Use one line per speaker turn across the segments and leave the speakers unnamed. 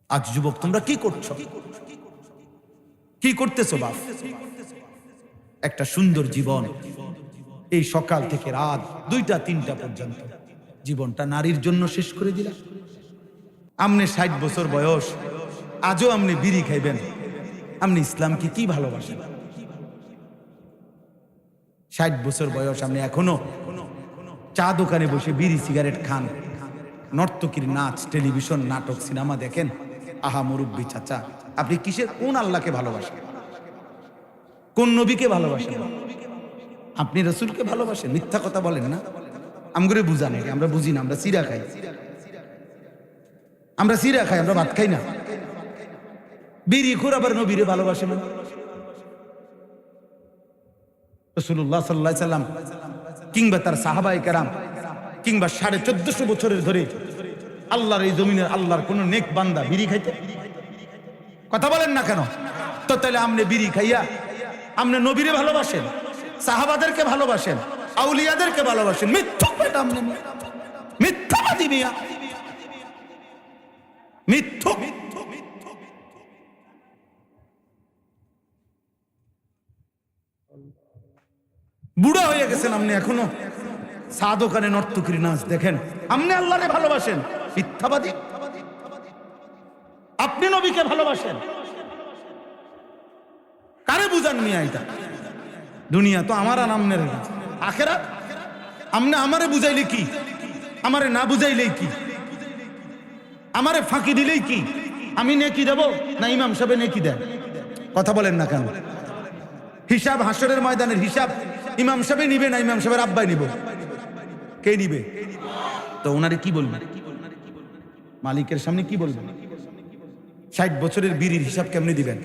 আজ যুবক তোমরা কি করছো, কি করতেছো বাপ? একটা সুন্দর জীবন, এই সকাল থেকে রাত 2টা 3টা পর্যন্ত জীবনটা নারীর জন্য শেষ করে দিলাম। আমনে 60 বছর বয়স, আজও আমনে বিড়ি খাইবেন। আপনি ইসলামকে কি ভালোবাসেন? 60 বছর বয়স, আপনি এখনো চা দোকানে বসে বিড়ি সিগারেট খান, নর্তকীর নাচ, টেলিভিশন, নাটক, সিনেমা দেখেন। আহা মুরব্বী চাচা, আপনি কিসের, কোন আল্লাহকে ভালোবাসেন? কোন নবীকে ভালোবাসেন? আপনি রসুলকে ভালোবাসেন? মিথ্যা কথা বলেন না। আমগরে বুঝা নাকি? আমরা বুঝি না, আমরা সিরা খাই, আমরা সিরা খাই, আমরা ভাত খাই না। বিড়ি খোর আবার নবীরে ভালোবাসে না। রাসূলুল্লাহ সাল্লাল্লাহু আলাইহি সাল্লাম কিংবা তার সাহাবায়ে কেরাম কিংবা 1450 বছরের ধরে আল্লাহর এই জমিনের আল্লাহর কোন নেক বান্দা বিড়ি খাইতে? কথা বলেন না কেন? তো তাহলে আপনি বিড়ি খাইয়া আপনি নবীরে ভালোবাসেন, সাহাবাদেরকে ভালোবাসেন, আউলিয়াদেরকে ভালোবাসেন। মিথ্যুক বেটা, আপনি মিথ্যাবাদী মিয়া, মিথ্যুক। বুড়া হয়ে গেছেন আপনি, এখনো চা দোকানে নর্তকীর নাচ দেখেন। আপনি আল্লাহরে ভালোবাসেন? মিথ্যাবাদী। আপনি নবীকে ভালোবাসেন? কারে বুঝান মিয়া? এটা দুনিয়া তো আমার আর আমনের, আখেরাত আমনে আমারে বুঝাইলে কি, আমারে না বুঝাইলেই কি, আমারে ফাঁকি দিলেই কি? আমি নেকি দেব না ইমাম সাহেব নেকি দেন? কথা বলেন না কেন? হিসাব, হাসরের ময়দানের হিসাব ইমাম সাহেব নিবে না ইমাম সাহেবের আব্বাই নিব? কে নিবে? তো ওনারে কি বলবেন? মালিকের সামনে কি বলবেন? 60 বছরের বিড়ির হিসাব কেমনে দিবেন?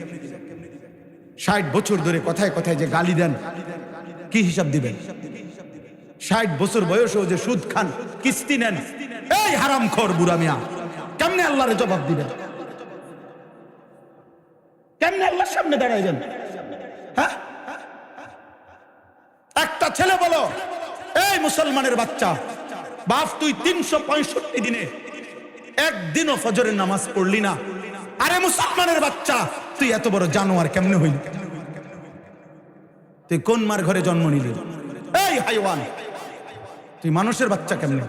60 বছর ধরে কথায় কথায় যে গালি দেন, কি হিসাব দিবেন? 60 বছর বয়সেও যে সুদ খান, কিস্তি নেন, এই হারামখোর বুড়া মিয়া, কেমনে আল্লাহরে জবাব দিবেন? কেমনে আল্লাহর সামনে দাঁড়াইবেন? হ্যাঁ, একটা ছেলে বলো, এই মুসলমানের বাচ্চা, বাপ তুই 365 দিনে একদিনও ফজরের নামাজ পড়লি না। আরে মুসলমানের বাচ্চা, তুই এত বড় জানোয়ার কেমনে হইলি? তুই কোন মার ঘরে জন্ম নিলি? এই হাইওয়ান, তুই মানুষের বাচ্চা কেমনে,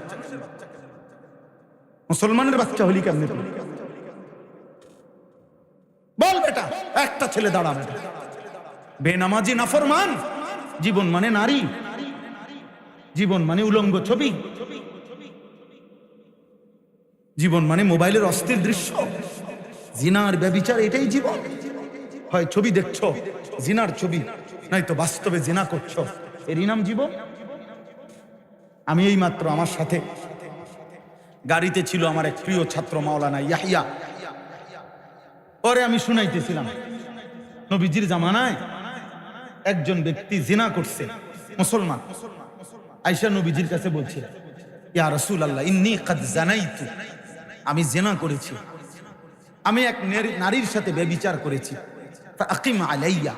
মুসলমানের বাচ্চা হলি কেমনে? বল বেটা, একটা ছেলে দাঁড়া বেটা। বেনামাজি নাফরমান, জীবন মানে নারী, জীবন মানে উলঙ্গ ছবি, জীবন মানে মোবাইলের অস্থির দৃশ্য, জিনার ব্যভিচার, এটাই জীবন। হয় ছবি দেখছো জিনার ছবি, নাই তো বাস্তবে জিনা করছো, এরই নাম জীবন। আমি এই মাত্র, আমার সাথে গাড়িতে ছিল আমার এক প্রিয় ছাত্র মাওলানা ইয়াহিয়া, পরে আমি শুনাইতেছিলাম নবীজির জামানায় একজন ব্যক্তি জিনা করছে, মুসলমান, আয়েশা নবীজির কাছে বলছে, ইয়া রাসূলুল্লাহ ইন্নী কাদ জানাইতু, আমি জিনা করেছি, আমি এক নারীর সাথে ব্যভিচার করেছি, ফাকিম আলাইয়া,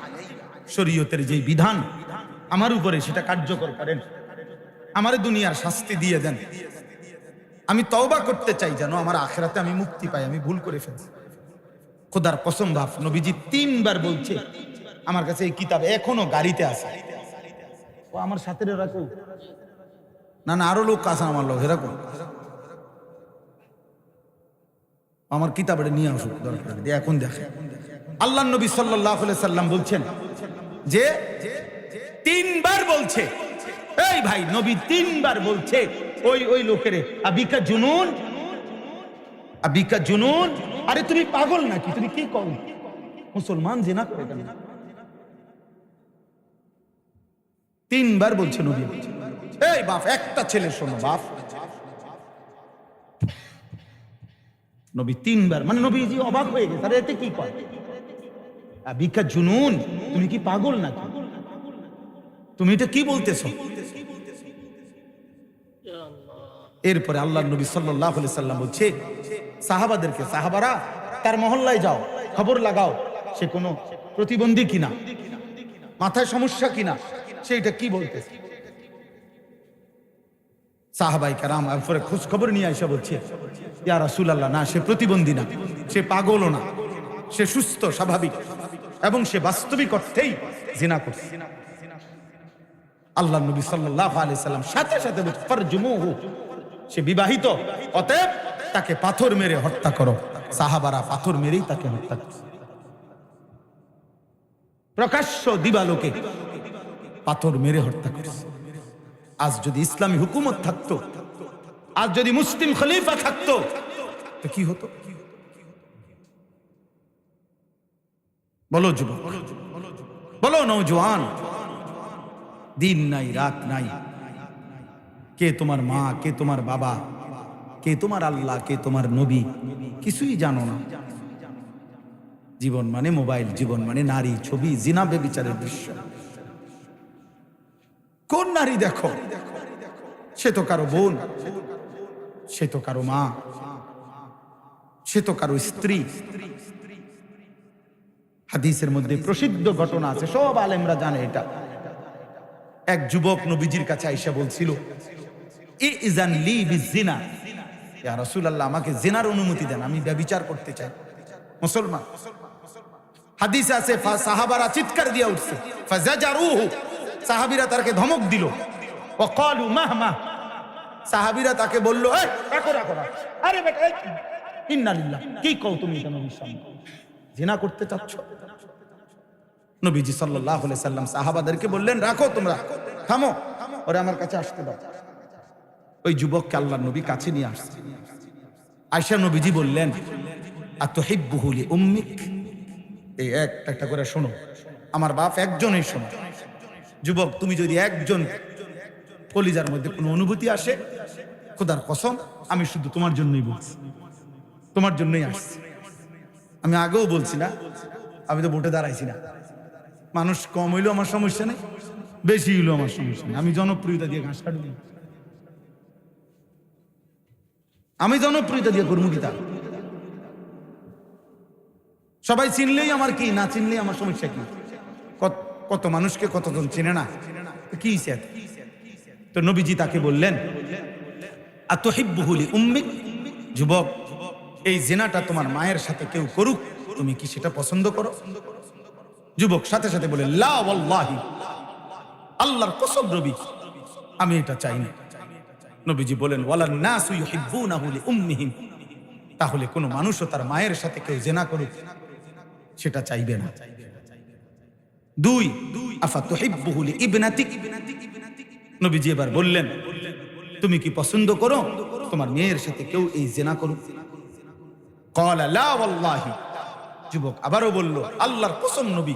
শরীয়তের যে বিধান আমার উপরে সেটা কার্যকর করেন, আমারে দুনিয়ার শাস্তি দিয়ে দেন, আমি তওবা করতে চাই যেন আমার আখিরাতে আমি মুক্তি পাই, আমি ভুল করে ফেলছি। খোদার কসম বাপ, নবীজি 3 বার বলছে। আমার কাছে এই কিতাব এখনো গাড়িতে আছে। ও আমার সাথে রাখো না, না আরো লোক আছে আমার লোক, এরকম আমার কিতাবটা নিয়ে আসুক দরকার, এখন দেখে। আল্লাহ নবী সাল্লাল্লাহু আলাইহি সাল্লাম বলছেন যে 3 বার বলছে, এই ভাই নবী 3 বার বলছে ওই লোকেরে, আবিকা জুনুন, আবিকা জুনুন, আরে তুমি পাগল নাকি, তুমি কি কও, মুসলমান জিনা করে কেন? 3 বার বলছে নবী। এই বাপ, একটা ছেলে শোনো বাপ, নবী 3 বার, মানে নবীজি অবাক হয়ে গেছে, আরে এতে কি কয়, আবিকা জুনুন, তুমি কি পাগল নাকি, তুমি এটা কি বলতেছো? এরপরে আল্লাহর নবী সাল্লাল্লাহু আলাইহি সাল্লাম বলছে সাহাবাদেরকে, সাহাবারা তার মহল্লায় যাও, খবর লাগাও সে কোনো প্রতিবন্ধী কিনা, মাথায় সমস্যা কিনা, সেটা কি বলতেছে। সাহাবাই কারাম এরপরে খোঁজ খবর নিয়ে আইসা বলছে, ইয়া রাসূলুল্লাহ, না সে প্রতিবন্ধী না, সে পাগলও না, সে সুস্থ স্বাভাবিক এবং সে বাস্তবিক অর্থেই জিনা করছে। আল্লাহ নবী সাল্লাল্লাহু আলাইহি সাল্লাম সাথে সাথে বলছে, ফারজুমুহু, সে বিবাহিত, অতএব তাকে পাথর মেরে হত্যা করো। সাহাবারা পাথর মেরেই তাকে হত্যা করছে। প্রকাশ্য দিবালোকে পাথর মেরে হত্যা করছে। আজ যদি ইসলামী হুকুমত থাকতো, আজ যদি মুসলিম খলিফা থাকতো, তো কি হতো? বলো যুবক, বলো নওজোয়ান, দিন নাই রাত নাই, কে তোমার মা, কে তোমার বাবা, কে তোমার আল্লাহ, কে তোমার নবী, কিছুই জানো না। জীবন মানে মোবাইল, জীবন মানে নারী, ছবি, জিনা, ব্যভিচারের দৃশ্য। কোন নারী দেখো, সে তো কারো বোন, সে তো কারো মা, সে তো কারো স্ত্রী। হাদিসের মধ্যে প্রসিদ্ধ ঘটনা আছে, সব আলেমরা জানে এটা। এক যুবক নবীজির কাছে আইসা বলছিল, ইজান লি বিজিনা, ইয়া রাসূলুল্লাহ, আমাকে জিনার অনুমতি দেন, আমি ব্যভিচার করতে চাই। মুসলমান, হাদিসে আছে সাহাবারা চিৎকার দিয়ে উঠছে, ফাজাজারুহু, সাহাবীরা তাকে ধমক দিল। ওয়াকালু মাহমা, সাহাবীরা তাকে বলল, এই রাখো রাখো রাখো, আরে বেটা, ইন্না লিল্লাহ, কি কও তুমি এটা নবীর সামনে জিনা করতে চাচ্ছ? নবীজি সাল্লাল্লাহু আলাইহি সাল্লাম সাহাবাদেরকে বললেন, রাখো, তোমরা থামো, ওরে আমার কাছে আসতে দাও। ওই যুবককে আল্লাহর নবী কাছে নিয়ে আসছে। আয়েশা নবীজি বললেন, আতুহিব্বুহু লি উম্মিক, এই একটা করে শোনো, আমার বাপ একজনই শোনো। যুবক, তুমি যদি একজন কলিজার মধ্যে কোনো অনুভূতি আসে, খোদার কসম আমি শুধু তোমার জন্যই বলছি, তোমার জন্যই আসছি। আমি আগেও বলছি না, আমি তো ভোটে দাঁড়াইছি না। মানুষ কম হইলেও আমার সমস্যা নেই, বেশি হইলেও আমার সমস্যা নেই। আমি জনপ্রিয়তা দিয়ে ঘাস কাটবো, আমি জনপ্রিয়তা দিয়ে করবো কি? তা সবাই চিনলেই আমার কি, না চিনলেই আমার সমস্যা কি? কত মানুষকে কতজন চিনে না, কি স্যার? তো নবীজি তাকে বললেন, আতুহিব্বুহু লি উম্মিক, যুবক, এই জিনাটা তোমার মায়ের সাথে কেউ করুক, তুমি কি সেটা পছন্দ করো? যুবক সাথে সাথে বলে, লা ওয়াল্লাহি, আল্লাহর কসম নবী, আমি এটা চাই না। নবীজি বলেন, ওয়ালান নাসু ইউহিব্বুনাহু লি উম্মিহিম, তাহলে কোনো মানুষও তার মায়ের সাথে কেউ জিনা করুক সেটা চাইবে না। দুই, আফাতুহিব্বুহু লি ইবনাতিক, নবীজি এবার বললেন, তুমি কি পছন্দ করো তোমার মেয়ের সাথে কেউ এই জিনা করুক? ক্বালা লা ওয়াল্লাহি, যুবক আবারও বলল, আল্লাহর কসম নবী,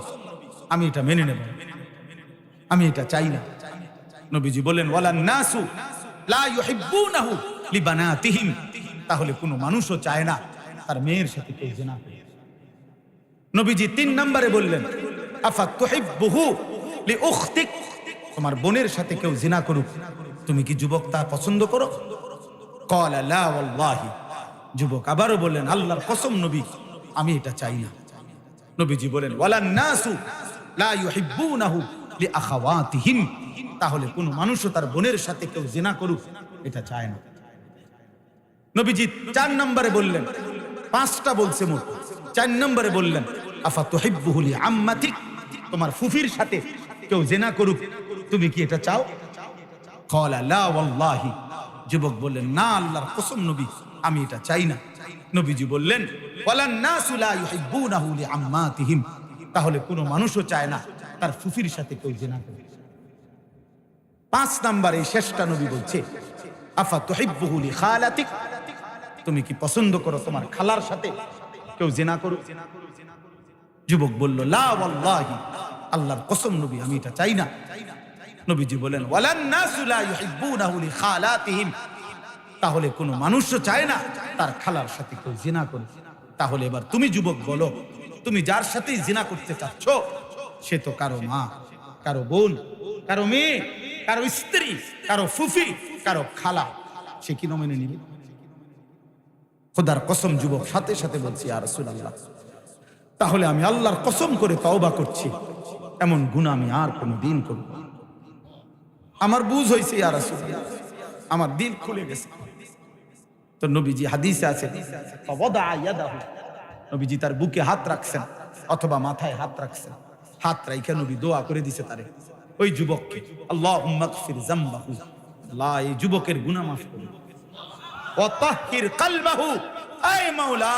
আমি এটা মেনে নেব, আমি এটা চাই না। নবীজি বলেন, ওয়ালান নাসু লা ইউহিব্বুনাহু লিবানাতিহিম, তাহলে কোনো মানুষও চায় না তার মেয়ের সাথে কেউ জিনা করে। নবীজি ৩ নম্বরে বললেন, আফাতুহিব্বুহু লিউখতিক, তোমার বোনের সাথে কেউ জিনা করুক, তুমি কি যুবক তা পছন্দ করো? ক্বালা লা ওয়াল্লাহি, যুবক আবারও বললেন, আল্লাহর কসম নবী, আমি এটা চাই না। নবীজি বলেন, ওয়ালান নাসু লা ইউহিব্বুনাহু লিআখাওয়াতিহিম, তাহলে কোন মানুষও তার বোনের সাথে কেউ জিনা করুক এটা চায় না। নবীজি ৪ নম্বরে বললেন, ৫টা বলছে মোট, ৪ নম্বরে বললেন, আফাতুহিব্বুহু লিআম্মাতিক, তোমার ফুফির সাথে কেউ জিনা করুক, তুমি কি এটা চাও? ক্বালা লা ওয়াল্লাহি, যুবক বললেন, না আল্লাহর কসম নবী, আমি এটা চাই না। নবীজি বললেন, ওয়ালান নাসু লা ইউহিব্বুনাহু লিআম্মাতিহিম, তাহলে কোনো মানুষও চায় না তার ফুফির সাথে কেউ জিনা করে। ৫ নম্বরে শেষটা নবী বলছে, আফাতুহিব্বুহু লিখালাতিক, তুমি কি পছন্দ করো তোমার খালার সাথে কেউ জিনা করুক? যুবক বলল, লা ওয়াল্লাহি, আল্লাহর কসম নবী, আমি এটা চাই না। নবীজি বলেন, ওয়ালান নাসু লা ইউহিব্বুনাহু লিখালাতিহিম, তাহলে কোনো মানুষও চায় না তার খালার সাথে কেউ জিনা করে। তাহলে এবার তুমি যুবক বলো, তুমি যার সাথেই জিনা করতে চাচ্ছ সে তো কারো মা, কারো বোন, কারো মেয়ে, কারো স্ত্রী, কারো ফুফি, কারো খালা, সে কি মেনে নিবে? খোদার কসম যুবক সাথে সাথে বলছি, ইয়া রাসূলুল্লাহ, তাহলে আমি আল্লাহর কসম করে তওবা করছি, এমন গুনাহ আমি আর কোনোদিন করব না। আমার বুঝ হয়েছে ইয়া রাসূলুল্লাহ, আমার দিল খুলে গেছে। তো নবীজি হাদিসে আছে নবীজি তার বুকে হাত রাখছেন অথবা মাথায় হাত রাখছেন, হাত রাইখা নবী দোয়া করে দিছে তারে, ওই যুবককে, আল্লাহুম্মা গফির যামবাহু, আল্লাহ এই যুবকের গুনাহ মাফ করুন, ওয়া তাহহির কলবাহু, আয় মাওলা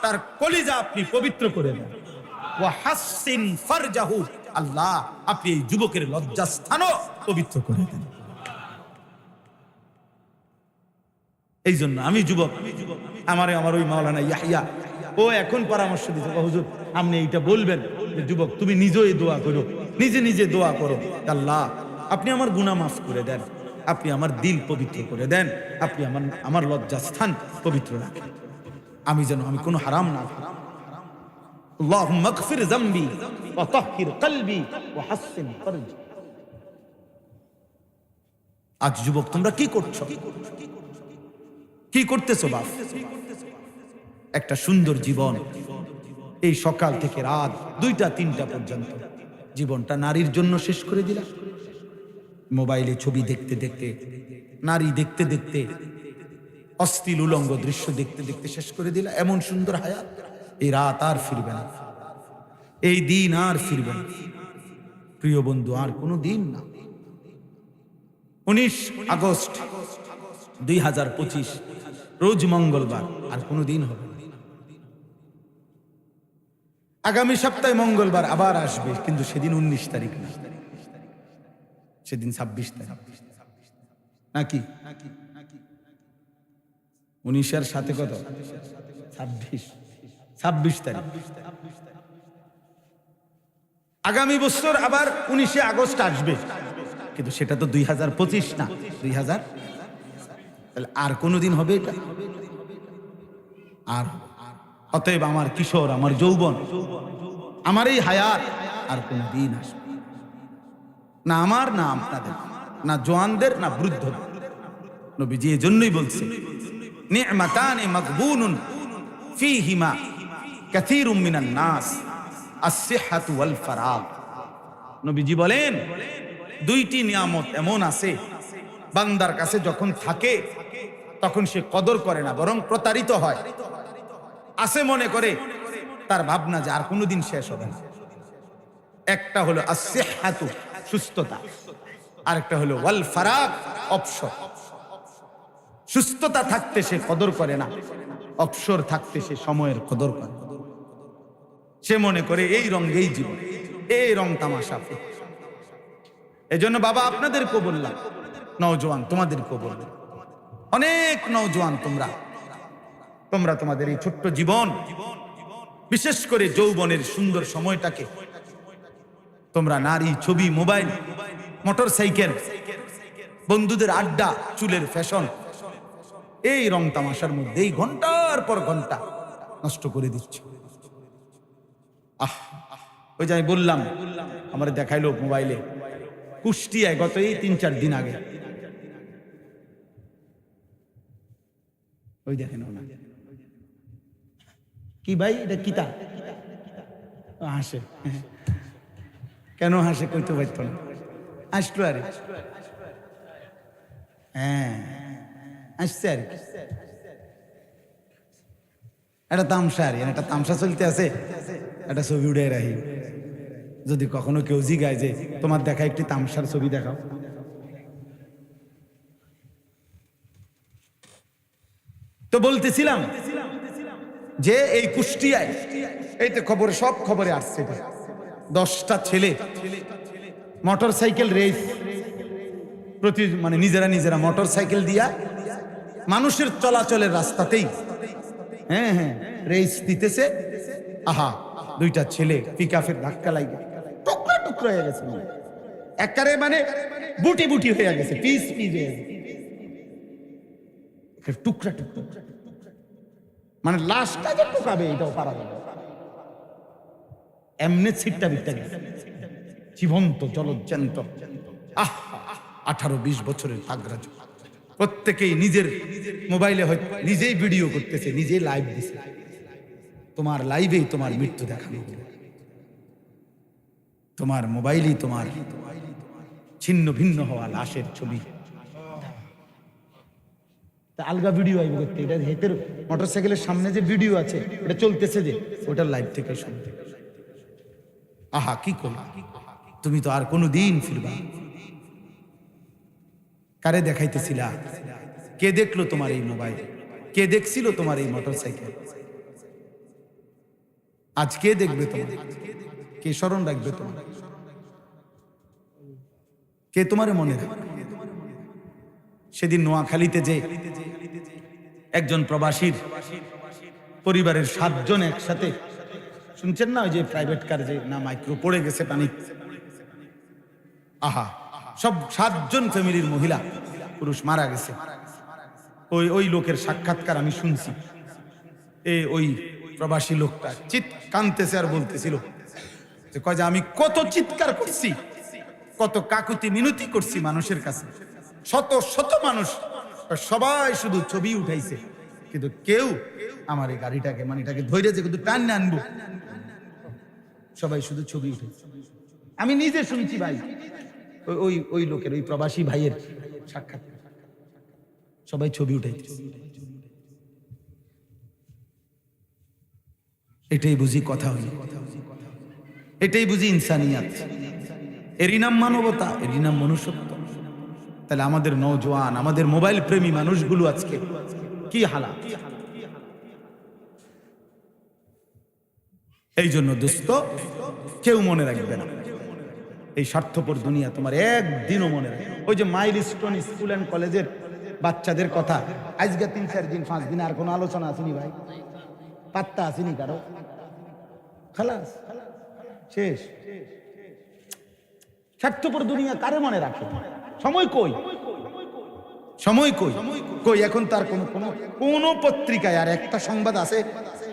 তার কলিজা আপনি পবিত্র করে দেন, ওয়া হাসসিন ফারজাহু, আল্লাহ আপনি এই যুবকের লজ্জাস্থানও পবিত্র করে দেন। এই জন্য আমি যুবক, আমার ওই মাওলানা ইয়াহইয়া ও এখন পরামর্শ দিতে, হুজুর আপনি এইটা বলবেন যে যুবক তুমি নিজেই দোয়া করো, নিজে নিজে দোয়া করো, আল্লাহ আপনি আমার গুনাহ মাফ করে দেন, আপনি আমার দিল পবিত্র করে দেন, আপনি আমার লজ্জাস্থান পবিত্র রাখেন, আমি যেন আমি কোনো হারাম না করি। আল্লাহুম্মা গফির যামবি ওয়া তাহহির কলবি ওয়া হাসসিন ফারজি। আজ যুবক তোমরা কি করছো, কি করতেছো বাপ? একটা সুন্দর জীবন, এই সকাল থেকে রাত 2টা-3টা পর্যন্ত জীবনটা নারীর জন্য শেষ করে দিলাম। মোবাইলে ছবি দেখতে দেখতে, নারী দেখতে দেখতে, অশ্লীল উলঙ্গ দৃশ্য দেখতে দেখতে শেষ করে দিলা। এমন সুন্দর হায়াত, এই রাত আর ফিরবে না, এই দিন আর ফিরবে না প্রিয় বন্ধু, আর কোনো দিন না। 19 আগস্ট 2025 রোজ মঙ্গলবার, আর কোনো দিন হবে না। আগামী সপ্তাহে মঙ্গলবার আবার আসবে, কিন্তু সেদিন 19 তারিখ না, সেদিন 26 তারিখ নাকি 19-এর সাথে কত 26 তারিখ। আগামী বছর আবার 19 আগস্ট আসবে, কিন্তু সেটা তো 2025 না, 2000। আর কোনদিন হবে এটা? আর অতএব আমার কিশোর, আমার যৌবন, আমার এই হায়াত আর কোনদিন আসবে না, আমার না আপনাদের, না জওয়ানদের, না বৃদ্ধদের। নবীজি এজন্যই বলছে নি'মাতানি মাগবুনুন ফীহিমা কাসীরুম মিনান নাস আস-সিহহাতু ওয়াল ফারাগ। নবীজি বলেন 2টি নিয়ামত এমন আছে বান্দার কাছে যখন থাকে তখন সে কদর করে না, বরং প্রতারিত হয়। আছে মনে করে, তার ভাবনা যে আর কোনোদিন শেষ হবে না। একটা হলো আস-সিহহাতু, সুস্থতা, আরেকটা হলো ওয়াল ফারাগ, অবসর। সুস্থতা থাকতে সে কদর করে না, অবসর থাকতে সে সময়ের কদর করে। সে মনে করে এই রঙেই জীবন, এই রং তামাশা। এজন্য বাবা আপনাদেরকেও বললাম, নওজোয়ান তোমাদেরকেও বললাম, অনেক নওজোয়ান তোমরা তোমাদের এই ছোট্ট জীবন, বিশেষ করে যৌবনের সুন্দর সময়টাকে তোমরা নারী, ছবি, মোবাইল, মোটর সাইকেল, বন্ধুদের আড্ডা, চুলের ফ্যাশন, এই রং তামাশার মধ্যেই ঘন্টার পর ঘন্টা নষ্ট করে দিচ্ছ। ওই যে আমি বললাম, আমার দেখাইলো মোবাইলে কুষ্টিয়ায় গত এই 3-4 দিন আগে, ওই দেখেন না কি ভাই, এটা কিতা হাসে, কেন হাসে কইতে পারতো না, আসলো আরে, হ্যাঁ আসছে আর একটা তামসা, আর একটা তামসা চলতে আছে, একটা ছবি উঠে রাখি। যদি কখনো কেউ জিগায় যে তোমার দেখা একটি তামসার ছবি দেখাও, তো বলতেছিলাম যে এই কুষ্টিয়ায়, এই তো খবরে, সব খবরে আসছে, 10টা ছেলে মোটর সাইকেল রেস, মানে নিজেরা মোটর সাইকেল দিয়া মানুষের চলাচলের রাস্তাতেই রেস দিতেছে। আহা, 2টা ছেলে পিকআপের ধাক্কা লাগে টুকরা টুকরা হয়ে গেছে, একারে মানে বুটি বুটি হয়ে গেছে, পিস পিস হয়ে গেছে, টুকরা টুকরা, মানে লাশটা যে টুকাবে এটাও পারা যাবে, এমনি ছিটটা বিটটা গেছে, জীবন্ত জলজ্যান্ত। 18-20 বছরের তাগড়া, প্রত্যেকেই নিজের মোবাইলে হয়তো নিজেই ভিডিও করতেছে, নিজেই লাইভ দিছে। তোমার লাইভেই তোমার মৃত্যু দেখানো হবে, তোমার মোবাইলেই তোমার ছিন্ন ভিন্ন হওয়া লাশের ছবি। তা আলগা ভিডিও আইব করতে, এটা হেতের মোটরসাইকেলের সামনে যে ভিডিও আছে এটা চলতেছে যে ওটার লাইভ থেকে শুনতে। আহা কি করলা, তুমি তো আর কোনো দিন ফিরবা। কারে দেখাইতেছিলা? কে দেখলো তোমার এই মোবাইল? কে দেখছিল তোমার এই মোটরসাইকেল? আজ কে দেখবে তোমার? কে স্মরণ রাখবে তোমার? কে তোমারে মনে রাখবে? সেদিন নোয়াখালীতে যে একজন প্রবাসীর পরিবারের 7 জন একসাথে, শুনছেন না, ওই যে প্রাইভেট কার যে না মাইক্রো পড়ে গেছে পানি, আহা সব 7 জন ফ্যামিলির মহিলা পুরুষ মারা গেছে। ওই লোকের সাক্ষাৎকার আমি শুনছি। ওই প্রবাসী লোকটা কাঁদতেছে আর বলতেছিল যে কয় যে আমি কত চিৎকার করছি, কত কাকুতি মিনতি করছি মানুষের কাছে, শত শত মানুষ, সবাই শুধু ছবি উঠাইছে, কিন্তু কেউ আমার এই গাড়িটাকে মানিটাকে ধৈর্য কিন্তু টান আনবো, সবাই শুধু ছবি উঠাইছে। আমি নিজে শুনছি ভাই, ওই লোকের, ওই প্রবাসী ভাইয়ের সাক্ষাৎ, সবাই ছবি উঠাইছে। এটাই বুঝি কথা হইল, এটাই বুঝি ইনসানিয়াত, এরই নাম মানবতা, এরই নাম মনুষ্যত্ব। তাহলে আমাদের নওজোয়ান, আমাদের মোবাইল প্রেমী মানুষগুলো আজকে কি হালাত। এই জন্য দোস্ত, কেউ মনে রাখবে না এই স্বার্থপর দুনিয়া, তোমার একদিনও মনে রাখবে। ওই যে মাইলস্টোন স্কুল অ্যান্ড কলেজের বাচ্চাদের কথা, আজকে 3-4 দিন 5 দিন আর কোনো আলোচনা আসেনি ভাই, পাত্তা আসেনি কারো, খালাস শেষ। স্বার্থপর দুনিয়া কারে মনে রাখে? সময় কই, সময় কই, কই এখন তার কোনো পত্রিকায় আর একটা সংবাদ আছে?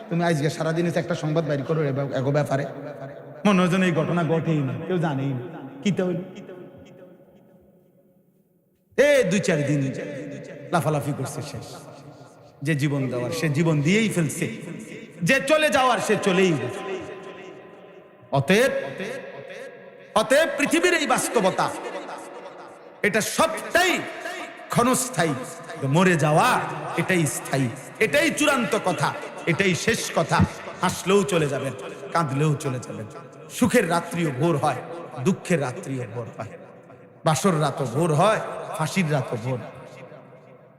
তুমি আজকে সারাদিনে একটা সংবাদ বাইর করো এগো ব্যাপারে, মনে হয় যেন এই ঘটনা ঘটেই না, কেউ জানেই না কি হইল। 2-4 দিন লাফালাফি করছে, শেষ। যে জীবন দেওয়ার সে জীবন দিয়েই ফেলছে, যে চলে যাওয়ার সে চলেই গেছে। অতএব পৃথিবীর এই বাস্তবতা, এটা সবটাই ক্ষণস্থায়ী, মরে যাওয়া এটাই স্থায়ী, এটাই চূড়ান্ত কথা, এটাই শেষ কথা। হাসলেও চলে যাবেন, কাঁদলেও চলে যাবেন। সুখের রাত্রিও ভোর হয়, দুঃখের রাত্রিও ভোর হয়, বাসর রাতও ভোর হয়, ফাঁসির রাতও ভোর।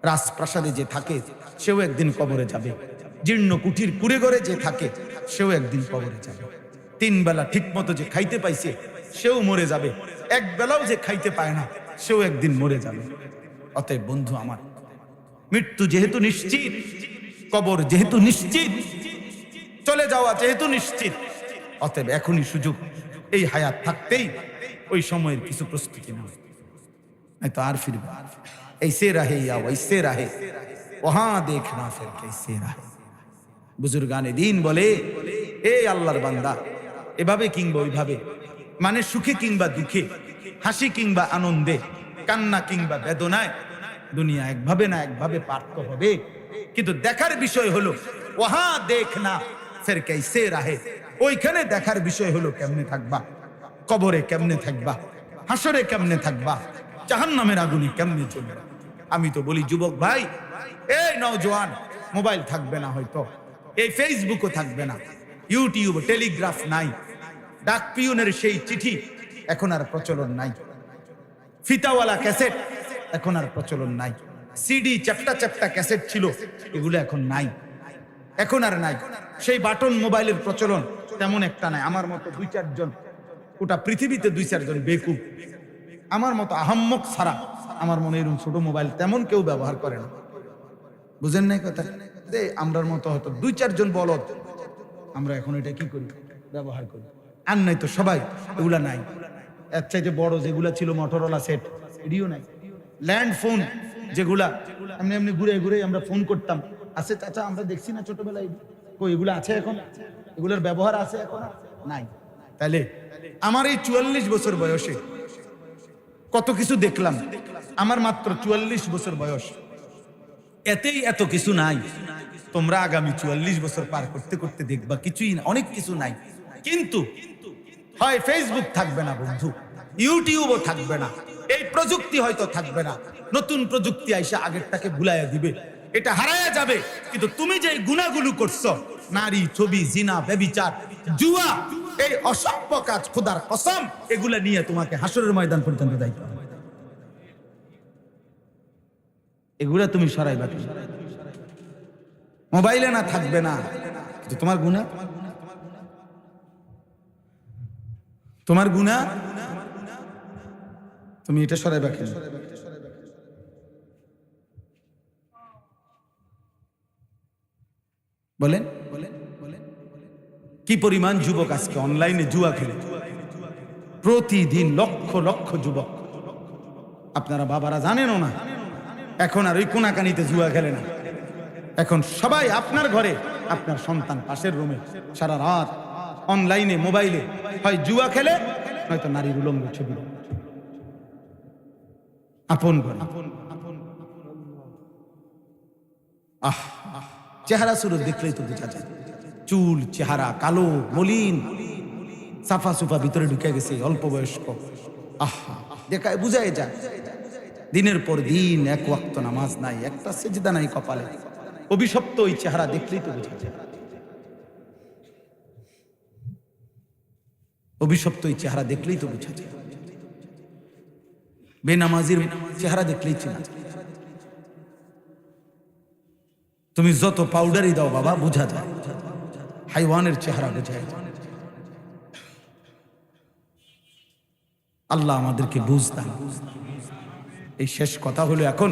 রাজপ্রাসাদে যে থাকে সেও একদিন কবরে যাবে, জীর্ণ কুঠির কুড়ে ঘরে যে থাকে সেও একদিন কবরে যাবে। 3 বেলা ঠিক মতো যে খাইতে পাইছে সেও মরে যাবে, 1 বেলাও যে খাইতে পায় না সেও একদিন মরে যাবে। অতএব বন্ধু আমার, মৃত্যু যেহেতু নিশ্চিত, কবর যেহেতু নিশ্চিত, চলে যাওয়া যেহেতু নিশ্চিত, অতএব এখনই সুযোগ, এই হায়াত থাকতেই ওই সময়ের কিছু প্রস্তুতি নাও, নয়তো আর ফিরবে। ऐसे रहे या वैसे रहे, वहां देखना फिर कैसे रहे। বুজুর্গানে দিন বলে, এ আল্লাহর বান্দা, এভাবে কিংবা ওইভাবে, মানে সুখে কিংবা দুঃখে, হাসি কিংবা আনন্দে, কান্না কিংবা বেদনায়, দুনিয়া একভাবে না একভাবে পার তো হবে। কিন্তু দেখার বিষয় হলো ওহা দেখনা ফির कैसे रहे, ওইখানে দেখার বিষয় হলো কেমনে থাকবা, কবরে কেমনে থাকবা, হাসরে কেমনে থাকবা, জাহান্নামের আগুনে কেমনে চলবে। আমি তো বলি যুবক ভাই, এই নওজোয়ান, মোবাইল থাকবে না হয়তো, এই ফেসবুকও থাকবে না, ইউটিউব, টেলিগ্রাফ নাই, ডাক পিয়নের সেই চিঠি এখন আর প্রচলন নাই, ফিতাওয়ালা ক্যাসেট এখন আর প্রচলন নাই, সিডি চ্যাপ্টা চ্যাপ্টা ক্যাসেট ছিল এগুলো এখন নাই, এখন আর নাই। সেই বাটন মোবাইলের প্রচলন তেমন একটা নাই। আমার মতো 2-4 জন, গোটা পৃথিবীতে 2-4 জন বেকুব, আমার মতো আহাম্মক ছাড়া আমার মনে এরকম ছোট মোবাইল তেমন কেউ ব্যবহার করে না। বুঝেন নাই কথা? আমরার মতো হয়তো 2-4 জন বলদ, আমরা এখন এটা কি করি, ব্যবহার করি। আর নাই তো সবাই এগুলা নাই। এর চাইতে বড় যেগুলা ছিল মোটরোলা সেট, এটিও নাই। ল্যান্ড ফোন যেগুলা এমনি এমনি ঘুরে ঘুরে আমরা ফোন করতাম, আছে চাচা, আমরা দেখছি না ছোটবেলায়, কই এগুলো আছে এখন? এগুলোর ব্যবহার আছে এখন? নাই। তাহলে আমার এই 44 বছর বয়সে কত কিছু দেখলাম। আমার মাত্র 44 বছর বয়স, এতেই এত কিছু নাই। তোমরা আগামী 44 বছর পার করতে করতে দেখবা কিছুই না, অনেক কিছু নাই। কিন্তু হয় ফেসবুক থাকবে না বন্ধু, ইউটিউবও থাকবে না, এই প্রযুক্তি হয়তো থাকবে না, নতুন প্রযুক্তি আইসা আগেরটাকে ভুলাইয়া দিবে। এটা হারায়া যাবে। কিন্তু তুমি যে গুনাহগুলো করছো, নারী, ছবি, জিনা, ব্যভিচার, জুয়া, এই অসভ্য কাজ, খোদার কসম, এগুলা নিয়ে তোমাকে হাসরের ময়দান পর্যন্ত যাইতে হবে। এগুলা তুমি সরাইবা। মোবাইলে না থাকবে না, কিন্তু তোমার গুনাহ, তোমার গুনাহ, তুমি এটা সরাইবা কেন? বলেন কি পরিমাণ যুবক আজকে অনলাইনে জুয়া খেলে, প্রতিদিন লক্ষ লক্ষ যুবক। আপনারা বাবারা জানেনও না, এখন আর ওই কোনাকানিতে জুয়া খেলে না। এখন সবাই আপনার ঘরে, আপনার সন্তান পাশের রুমে সারা রাত অনলাইনে মোবাইলে হয় জুয়া খেলে, নয়তো নারীর উলঙ্গ ছবি আপন ঘরে। চেহারা সুরত দেখলেই তো বোঝা যায়, চুল চেহারা কালো মলিন, সাফা সুফা ভিতরে ঢুকে গেছে, অল্প বয়স্ক। দেখায় বুঝাই যায়, দিনের পর দিন এক ওয়াক্ত নামাজ নাই, একটা সেজদা নাই কপালে। অভিশপ্ত ওই চেহারা দেখলেই তো বোঝা যায়, অভিশপ্ত ওই চেহারা দেখলেই তো বোঝা যায়। বেনামাজির চেহারা দেখলেই চেনা যায়। তুমি যত পাউডারই দাও বাবা, বোঝা যায়, হাইওয়ানের চেহারা বোঝা যায়। আল্লাহ আমাদেরকে বুঝ দান। এই শেষ কথা হলো, এখন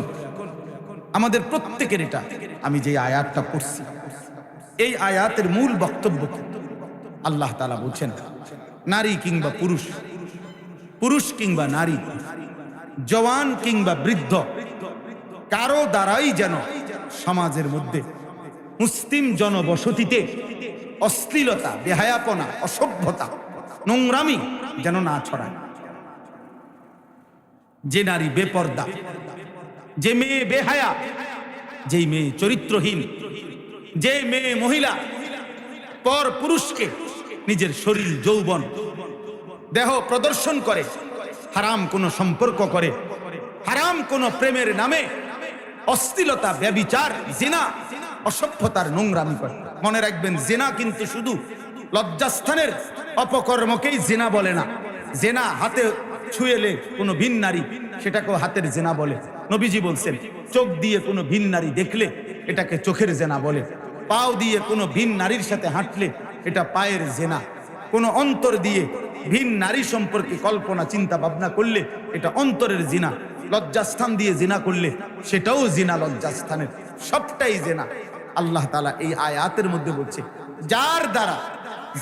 আমাদের প্রত্যেকের এটা, আমি যে আয়াতটা পড়ছি, এই আয়াতের মূল বক্তব্য কি? আল্লাহ তাআলা বলছেন, নারী কিংবা পুরুষ, পুরুষ কিংবা নারী, জওয়ান কিংবা বৃদ্ধ, কারো দ্বারাই যেন সমাজের মধ্যে, মুসলিম জনবসতিতে অশ্লীলতা, বেহায়াপনা, অসভ্যতা, নোংরামি যেন না ছড়ায়। যে নারী বেপর্দা, যে মেয়ে বেহায়া, যেই মেয়ে চরিত্রহীন, যে মেয়ে মহিলা পর পুরুষকে নিজের শরীর, যৌবন, দেহ প্রদর্শন করে, হারাম কোনো সম্পর্ক করে, হারাম কোনো প্রেমের নামে অশ্লীলতা, ব্যভিচার, জিনা, অসভ্যতার নোংরামি করে। মনে রাখবেন, জিনা কিন্তু শুধু লজ্জাস্থানের অপকর্মকেই জিনা বলে না। জিনা হাতে ছুঁয়েলে কোনো ভিন নারী, সেটাকেও হাতের জিনা বলে। নবীজি বলছেন, চোখ দিয়ে কোনো ভিন নারী দেখলে এটাকে চোখের জিনা বলে। পাও দিয়ে কোনো ভিন নারীর সাথে হাঁটলে এটা পায়ের জিনা। কোনো অন্তর দিয়ে ভিন নারী সম্পর্কে কল্পনা, চিন্তা ভাবনা করলে এটা অন্তরের জিনা। লজ্জাস্থান দিয়ে জিনা করলে সেটাও জিনা, লজ্জাস্থানের সবটাই জিনা। আল্লাহ তাআলা এই আয়াতের মধ্যে বলছে, যার দ্বারা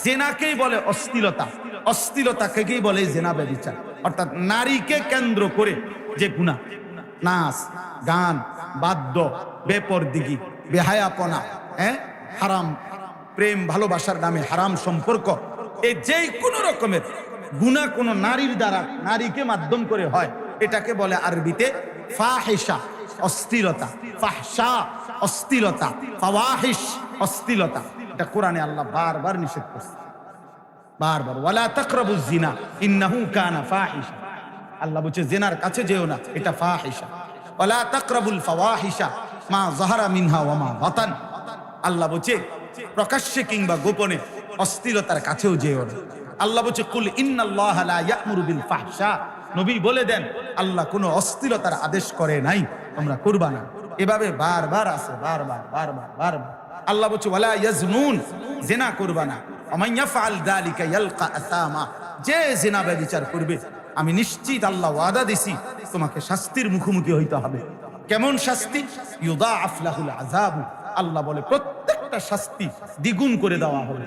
জিনাকেই বলে অশ্লীলতা, অশ্লীলতাকেই বলে জিনা, ব্যভিচার। অর্থাৎ নারীকে কেন্দ্র করে যে গুনাহ, নাচ, গান, বাদ্য, বেপরদিগি, বেহায়াপনা, হারাম প্রেম ভালোবাসার নামে হারাম সম্পর্ক, এই যে কোনো রকমের গুনাহ কোনো নারীর দ্বারা, নারীকে মাধ্যম করে হয়, এটাকে বলে আরবিতে ফাহিশা, অশ্লীলতা। ফাহশা অশ্লীলতা, ফাওয়াহিশ অশ্লীলতা। এটা কোরআনে আল্লাহ বারবার নিষেধ করছে, বারবার। ওয়ালা তাকরাবুজ জিনা ইন্নাহু কানা ফাহিশা। আল্লাহ বলছে, জিনার কাছে যেও না, এটা ফাহিশা। ওয়ালা তাকরাবুল ফাওয়াহিশা মা যাহারা মিনহা ওয়া মা বাতান। আল্লাহ বলছে, প্রকাশ্যে কিংবা গোপনে অশ্লীলতার কাছেও যেও না। আল্লাহ বলছে, কুল ইন্নাল্লাহা লা ইয়া'মুরু বিল ফাহশা। নবী বলে দেন, আল্লাহ কোনো অশ্লীলতার আদেশ করে নাই, তোমরা করবা না। এভাবে বারবার আছে, বারবার বারবার বারবার। আল্লাহ বলছে, ওয়ালা ইয়াজনুন, জিনা করবা না। ওমান ইয়াফআল যালিকা ইয়ালকা আসামা। যে জিনা ব্যভিচার করবে, আমি নিশ্চিত আল্লাহ ওয়াদা দিছি, তোমাকে শাস্তির মুখোমুখি হইতে হবে। কেমন শাস্তি? ইউদাআফ লাহুল আযাবু। আল্লাহ বলে, প্রত্যেকটা শাস্তি দ্বিগুণ করে দেওয়া হবে।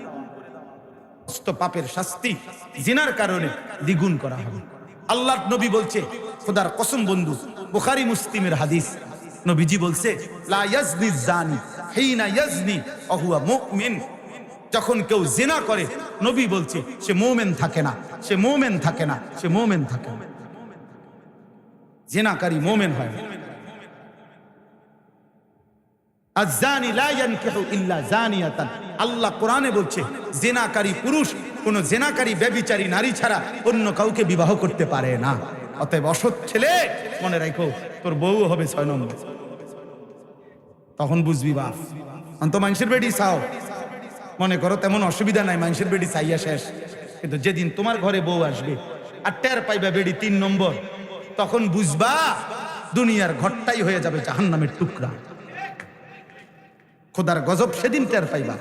পাপের শাস্তি জিনার কারণে দ্বিগুণ করা হবে। আল্লাহর নবী বলছে, খোদার কসম বন্ধু, বুখারী মুসলিমের হাদিস, নবীজি বলছে, লা ইয়াজনি জানি হিনা ইয়াজনি ওয়া হুয়া মুমিন। যখন কেউ জিনা করে, নবী বলছে, সে মুমিন থাকে না, সে মুমিন থাকে না, সে মুমিন থাকে না। জিনাকারী মুমিন হয় না। আয-যানি লা ইয়ানকিহু ইল্লা যানিয়াতান। আল্লাহ কোরআনে বলছে, জিনাকারী পুরুষ কোন জিনাকারী ব্যভিচারী নারী ছাড়া অন্য কাউকে বিবাহ করতে পারে না। অতএব অসৎ ছেলে, মনে রাখো, তোর বউ হবে 6 নম্বর। তখন বুঝবি বাপ অন্ত মানুষের বেডি চাও, মনে করো তেমন অসুবিধা নাই, মানুষের বেডি চাইয়া শেষ। কিন্তু যেদিন তোমার ঘরে বউ আসবে আর টের পাইবা বেডি 3 নম্বর, তখন বুঝবা দুনিয়ার ঘরটাই হয়ে যাবে জাহান্নামের টুকরা। খোদার গজব সেদিন টের পাইবা।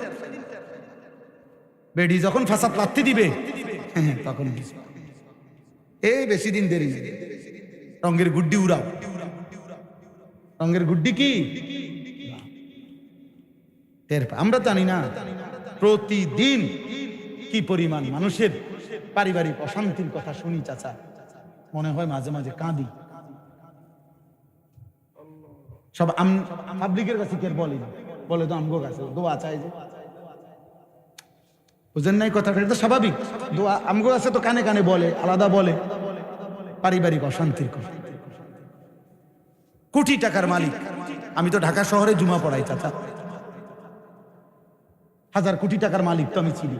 বেডি যখন ফাঁসাত লাথি দিবে তখন বুঝবা। এই বেশি দিন দেরি নেই, রঙের গুড্ডি উড়াও। রঙের গুড্ডি কি আমরা জানি না। প্রতিদিন কি পরিমাণ মানুষের পারিবারিক অশান্তির কথা শুনি চাচা, মনে হয় মাঝে মাঝে কাঁদি। সব পাবলিকের কাছে কে বলে তো আমগো কাছে দোয়া চাই, যে বুঝেন নাই কথাটা, এটা স্বাভাবিক। দোয়া আমগো কাছে তো কানে কানে বলে, আলাদা বলে পারিবারিক অশান্তির কথা। কোটি টাকার মালিক, আমি তো ঢাকা শহরে জুমা পড়াই চাচা, 1000 কোটি টাকার মালিক তো আমি চিনি,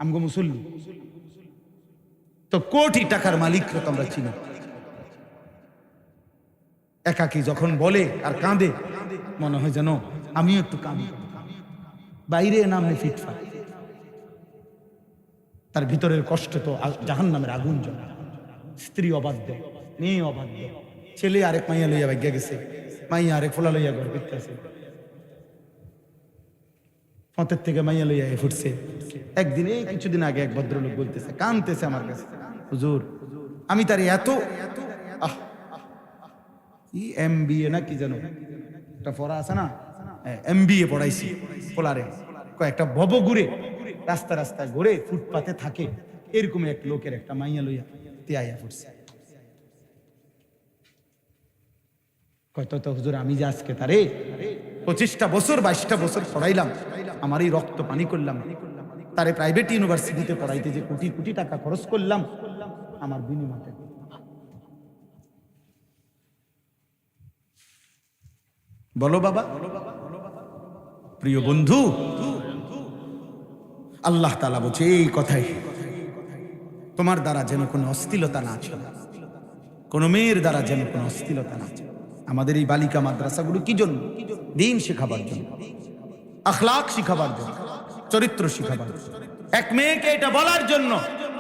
আমগো মুসল্লি তো কোটি টাকার মালিক তো আমরা চিনি। একাকি যখন বলে আর কাঁদে, মনে হয় যেন আমিও একটু কাঁদি। বাইরে নামে ফিটফাট, তার ভিতরের কষ্ট তো জাহান্নামের আগুন জ্বলে। স্ত্রী অবাধ্য, মেয়ে অবাধ্য, ছেলে আরেক মাইয়া লইয়া ভাগ্যা গেছে, মাইয়া আরেক ফোলা লইয়া ঘর ফিরতেছে, ফতের থেকে মাইয়া লইয়া ফুটছে। একদিন এই কিছুদিন আগে এক ভদ্রলোক বলতেছে, কানতেছে আমার কাছে, হুজুর আমি তার এত MBA না কি যেন একটা পড়া আছে না, MBA পড়াইছি পোলারে, কয়েকটা ভব ঘুরে রাস্তা রাস্তায় ঘুরে ফুটপাতে থাকে, এরকম এক লোকের একটা মাইয়া লইয়া তিয়াইয়া ফুটছে। কয়তো তো হুজুর আমি যে আজকে তারে 25টা বছর 22টা বছর পড়াইলাম, আমার এই রক্ত পানি করলাম, তারে প্রাইভেট ইউনিভার্সিটিতে পড়াইতে যে কোটি কোটি টাকা খরচ করলাম, আমার বিনিময়ে বলো বাবা। প্রিয় বন্ধু, আল্লাহ তাআলা বলছে এই কথাই, তোমার দ্বারা যেন কোনো অস্থিরতা না চলে, কোনো মেয়ের দ্বারা যেন কোনো অস্থিরতা না চলে। আমাদের এই বালিকা মাদ্রাসাগুলো কি জন্য? দ্বীন শেখাবার জন্য, আখলাক শিখাবার জন্য, চরিত্র শিখাবার জন্য। এক মেয়েকে এটা বলার জন্য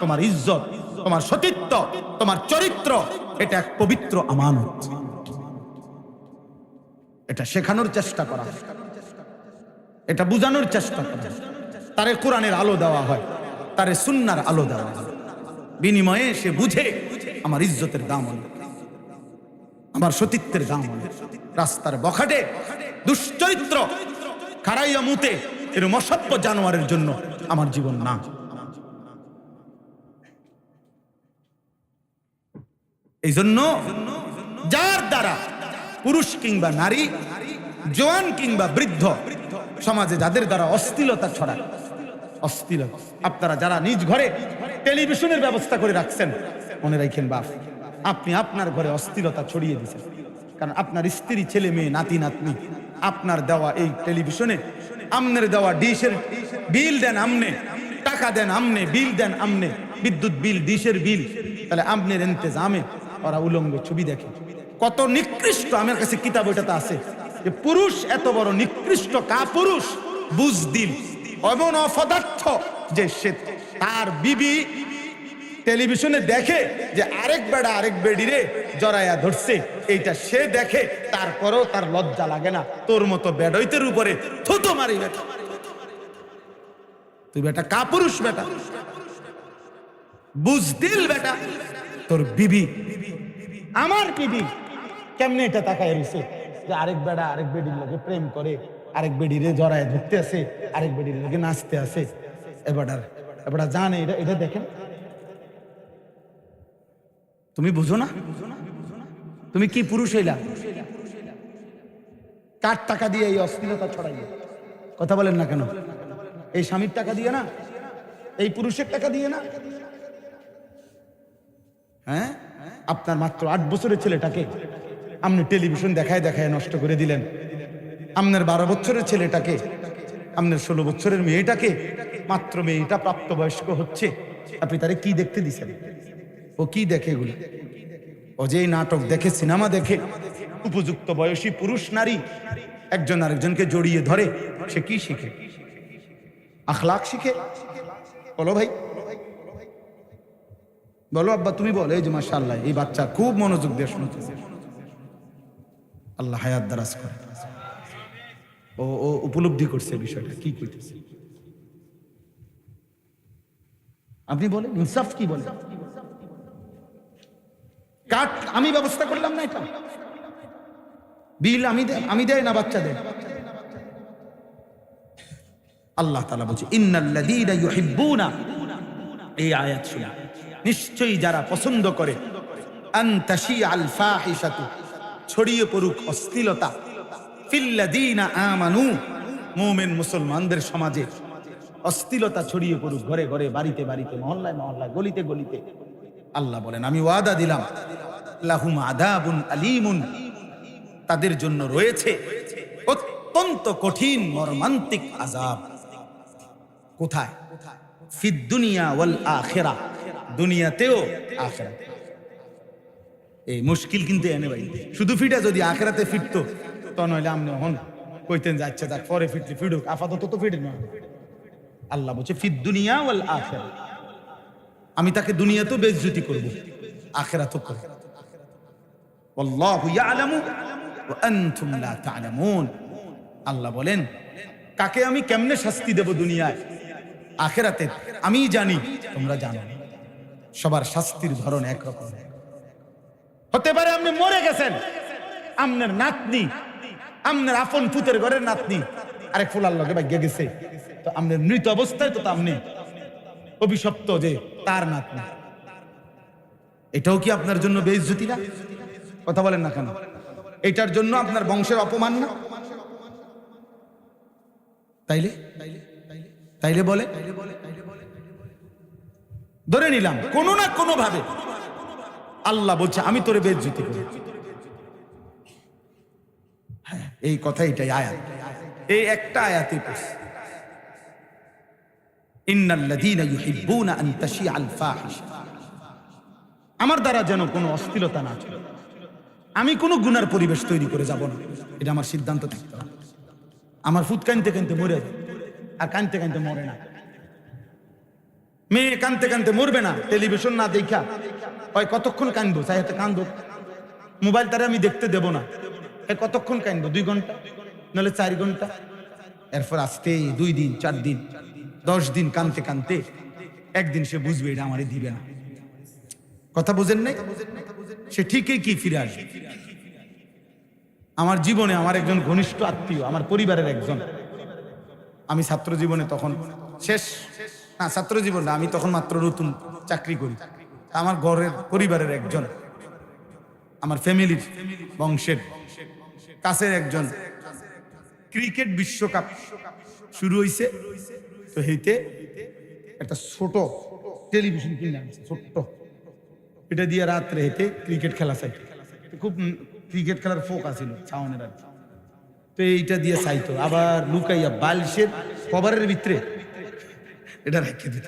তোমার ইজ্জত, তোমার সতীত্ব, তোমার চরিত্র এটা এক পবিত্র আমানত, এটা শেখানোর চেষ্টা করা, এটা বুঝানোর চেষ্টা করা। তারে কোরআনের আলো দেওয়া হয়, তারে সুন্নাহর আলো দেওয়া হয়, বিনিময়ে সে বুঝে আমার ইজ্জতের দাম হলো, আমার সতীত্বের দাম হলো। রাস্তার বখাটে দুশ্চরিত্র খারাইয়া মুতে এরকম অসভ্য জানোয়ারের জন্য আমার জীবন না। এই জন্য যার দ্বারা পুরুষ কিংবা নারী, জওয়ান কিংবা বৃদ্ধ, সমাজে যাদের দ্বারা অশ্লীলতা ছড়ায়, অশ্লীলতা, আপনারা যারা নিজ ঘরে টেলিভিশনের ব্যবস্থা করে রাখছেন, মনে রাখেন বাপ, আপনি আপনার ঘরে অশ্লীলতা ছড়িয়ে দিয়েছেন। কারণ আপনার স্ত্রী, ছেলে মেয়ে, নাতি নাতনি আপনার দেওয়া এই টেলিভিশনে, আমনের দেওয়া ডিশের বিল দেন আমনে, টাকা দেন আমনে, বিল দেন আমনে, বিদ্যুৎ বিল, ডিশের বিল, তাহলে আমনের ইন্তেজামে ওরা উলঙ্গ ছবি দেখে। কত নিকৃষ্ট, আমার কাছে কিতাব ওইটাতে আছে যে পুরুষ এত বড় নিকৃষ্ট কাপুরুষ, বুজদিল, এমন অপদার্থ যে সে তার বিবি টেলিভিশনে দেখে যে আরেক বেড়া আরেক বেড়িরে জড়াইয়া ধরছে, এইটা সে দেখে, তারপরেও তার লজ্জা লাগে না। তোর মতো বেড়ইতের উপরে থুতু মারি বেটা, তুই বেটা কাপুরুষ, বেটা বুজদিল, বেটা তোর বিবি, আমার বিবি কেমনে এটা তাকায় রয়েছে যে আরেক বেড়া আরেক বেডির লোকে প্রেম করে, আরেক বেডিরে জড়ায় ধরতে আসে, আরেক বেডির লোকে নাচতে আসে। এবার জানে এটা, এটা দেখেন, তুমি বুঝো না? তুমি কি পুরুষ হইলা? কার টাকা দিয়ে এই অশ্লীলতা ছড়াইলে? কথা বলেন না কেন? এই স্বামীর টাকা দিয়ে না, এই পুরুষের টাকা দিয়ে না। হ্যাঁ, আপনার মাত্র 8 বছরের ছেলেটাকে আপনি টেলিভিশন দেখায় দেখায় নষ্ট করে দিলেন। আপনার 12 বছরের ছেলেটাকে, আপনার 16 বছরের মেয়েটাকে, মাত্র মেয়েটা প্রাপ্তবয়স্ক হচ্ছে, আপনি তারে কি দেখতে দিছেন? ও কি দেখে এগুলো? ও যে নাটক দেখে, সিনেমা দেখে, উপযুক্ত বয়সী পুরুষ নারী একজন আরেকজনকে জড়িয়ে ধরে, সে কি শিখে? আখলাক শিখে। বলো ভাই, বলো আব্বা, তুমি বলো। এই যে মাশাআল্লাহ, এই বাচ্চা খুব মনোযোগ দিয়ে শুনতেছে। আল্লাহ হায়াত দারাজ করে। ও উপলব্ধি করছে বিষয়টা কি কইতেছে। আপনি বলেন ইনসাফ কি বলেন? কাট আমি ব্যবস্থা করলাম না, এটা বিল আমি দেয় না, বাচ্চা দেয়। আল্লাহ তাআলা বলছে ইন্নাল্লাযীনা ইউহিব্বুনা, এই আয়াত শুনে নিশ্চয়ই যারা পছন্দ করে, আন তাশিআল ফাহিশাতু, ছড়িয়ে পড়ুক অশ্লীলতা, ফিল্লাযীনা আমানু, মুমিন মুসলমানদের সমাজে অশ্লীলতা ছড়িয়ে পড়ুক, ঘরে ঘরে, বাড়িতে বাড়িতে, মহল্লায় মহল্লায়, গলিতে গলিতে। আল্লাহ বলেন আমি ওয়াদা দিলাম, লাহুম আযাবুন আলীমুন, তাদের জন্য রয়েছে অত্যন্ত কঠিন মর্মান্তিক আযাব। কোথায়? ফিদ দুনিয়া ওয়াল আখিরা, দুনিয়াতেও আখিরাতে। এই মুশকিল কিন্তু এনে ভাই, শুধু ফিটা যদি আখিরাতে ফিরতো তো নইলে আমনে হন কইতেন যে আচ্ছা যাক পরে ফিরতে ফিরুক, আপাতত তো ফিরে না। আল্লাহ বলছে ফিদ দুনিয়া ওয়াল আখিরা, আমি তাকে দুনিয়াতেও বেইজ্জতি করব, আখিরাতেও করব। আল্লাহু ইয়ালামু ওয়া আনতুম লা তা'লামুন। আল্লাহ বলেন কাকে আমি কেমনে শাস্তি দেব দুনিয়ায়, আখিরাতে আমি জানি, তোমরা জানো না। সবার শাস্তির ধরন একরকম। হতে পারে আপনি মরে গেছেন, আপনার নাতনি, আপনার আপন পুতের ঘরের নাতনি আরেক ফুলার লগে ভাগ্যে গেছে, তো আপনার মৃত অবস্থায় তো আপনি অভিশপ্ত যে তার নাতনি। এটাও কি আপনার জন্য বেইজ্জতি না? কথা বলেন না কেন? এটার জন্য আপনার বংশের অপমান না? তাইলে তাইলে বলে ধরে নিলাম কোনো না কোনো ভাবে আল্লাহ বলছে আমি তোরে বেইজ্জতি করি। হ্যাঁ, এই কথা, এটাই আয়াত, এই একটা আয়াতই পড়ছি। ইন্নাল্লাযীনা ইউহিব্বুনা আন তাশিআল ফাহিশা, আমার দ্বারা যেন কোনো অশ্লীলতা না চলে, আমি কোনো গুনার পরিবেশ তৈরি করে যাব না, এটা আমার সিদ্ধান্ত থাকতে হবে। আমার ফুট কানতে কানতে মরে যায়, আর কানতে কানতে মরে না। মেয়ে কানতে কানতে মরবে না, টেলিভিশন না দেখা হয় কতক্ষণ কানবো, চাই হয়তো কান্দো, মোবাইল তারা আমি দেখতে দেব না, কতক্ষণ কানবো, 2 ঘন্টা নাহলে 4 ঘন্টা। এরপর আস্তে 2 দিন 4 দিন 10 দিন কানতে কানতে একদিন সে বুঝবে এটা আমারে দিবে না। কথা বুঝেন নাই? সে ঠিকই কি ফিরে আসবে। আমার জীবনে আমার একজন ঘনিষ্ঠ আত্মীয়, আমার পরিবারের একজন, আমি ছাত্র জীবনে তখন শেষ না, ছাত্র জীবনে আমি তখন মাত্র নতুন চাকরি করি। আমার ঘরের পরিবারের একজন, আমার ফ্যামিলির বংশের কাছের একজন, ক্রিকেট বিশ্বকাপ শুরু হইছে, তো হেইতে একটা ছোট টেলিভিশন কিনে আনছে, ছোট্ট, এটা দিয়ে রাত্রে হেঁটে ক্রিকেট খেলা চাইতো, খুব ক্রিকেট খেলার ফোক আছিল ছাউনের আর কি। তো এইটা দিয়ে চাইতো, আবার লুকাইয়া বালিশের কভারের ভিতরে এটা রেখে দিত।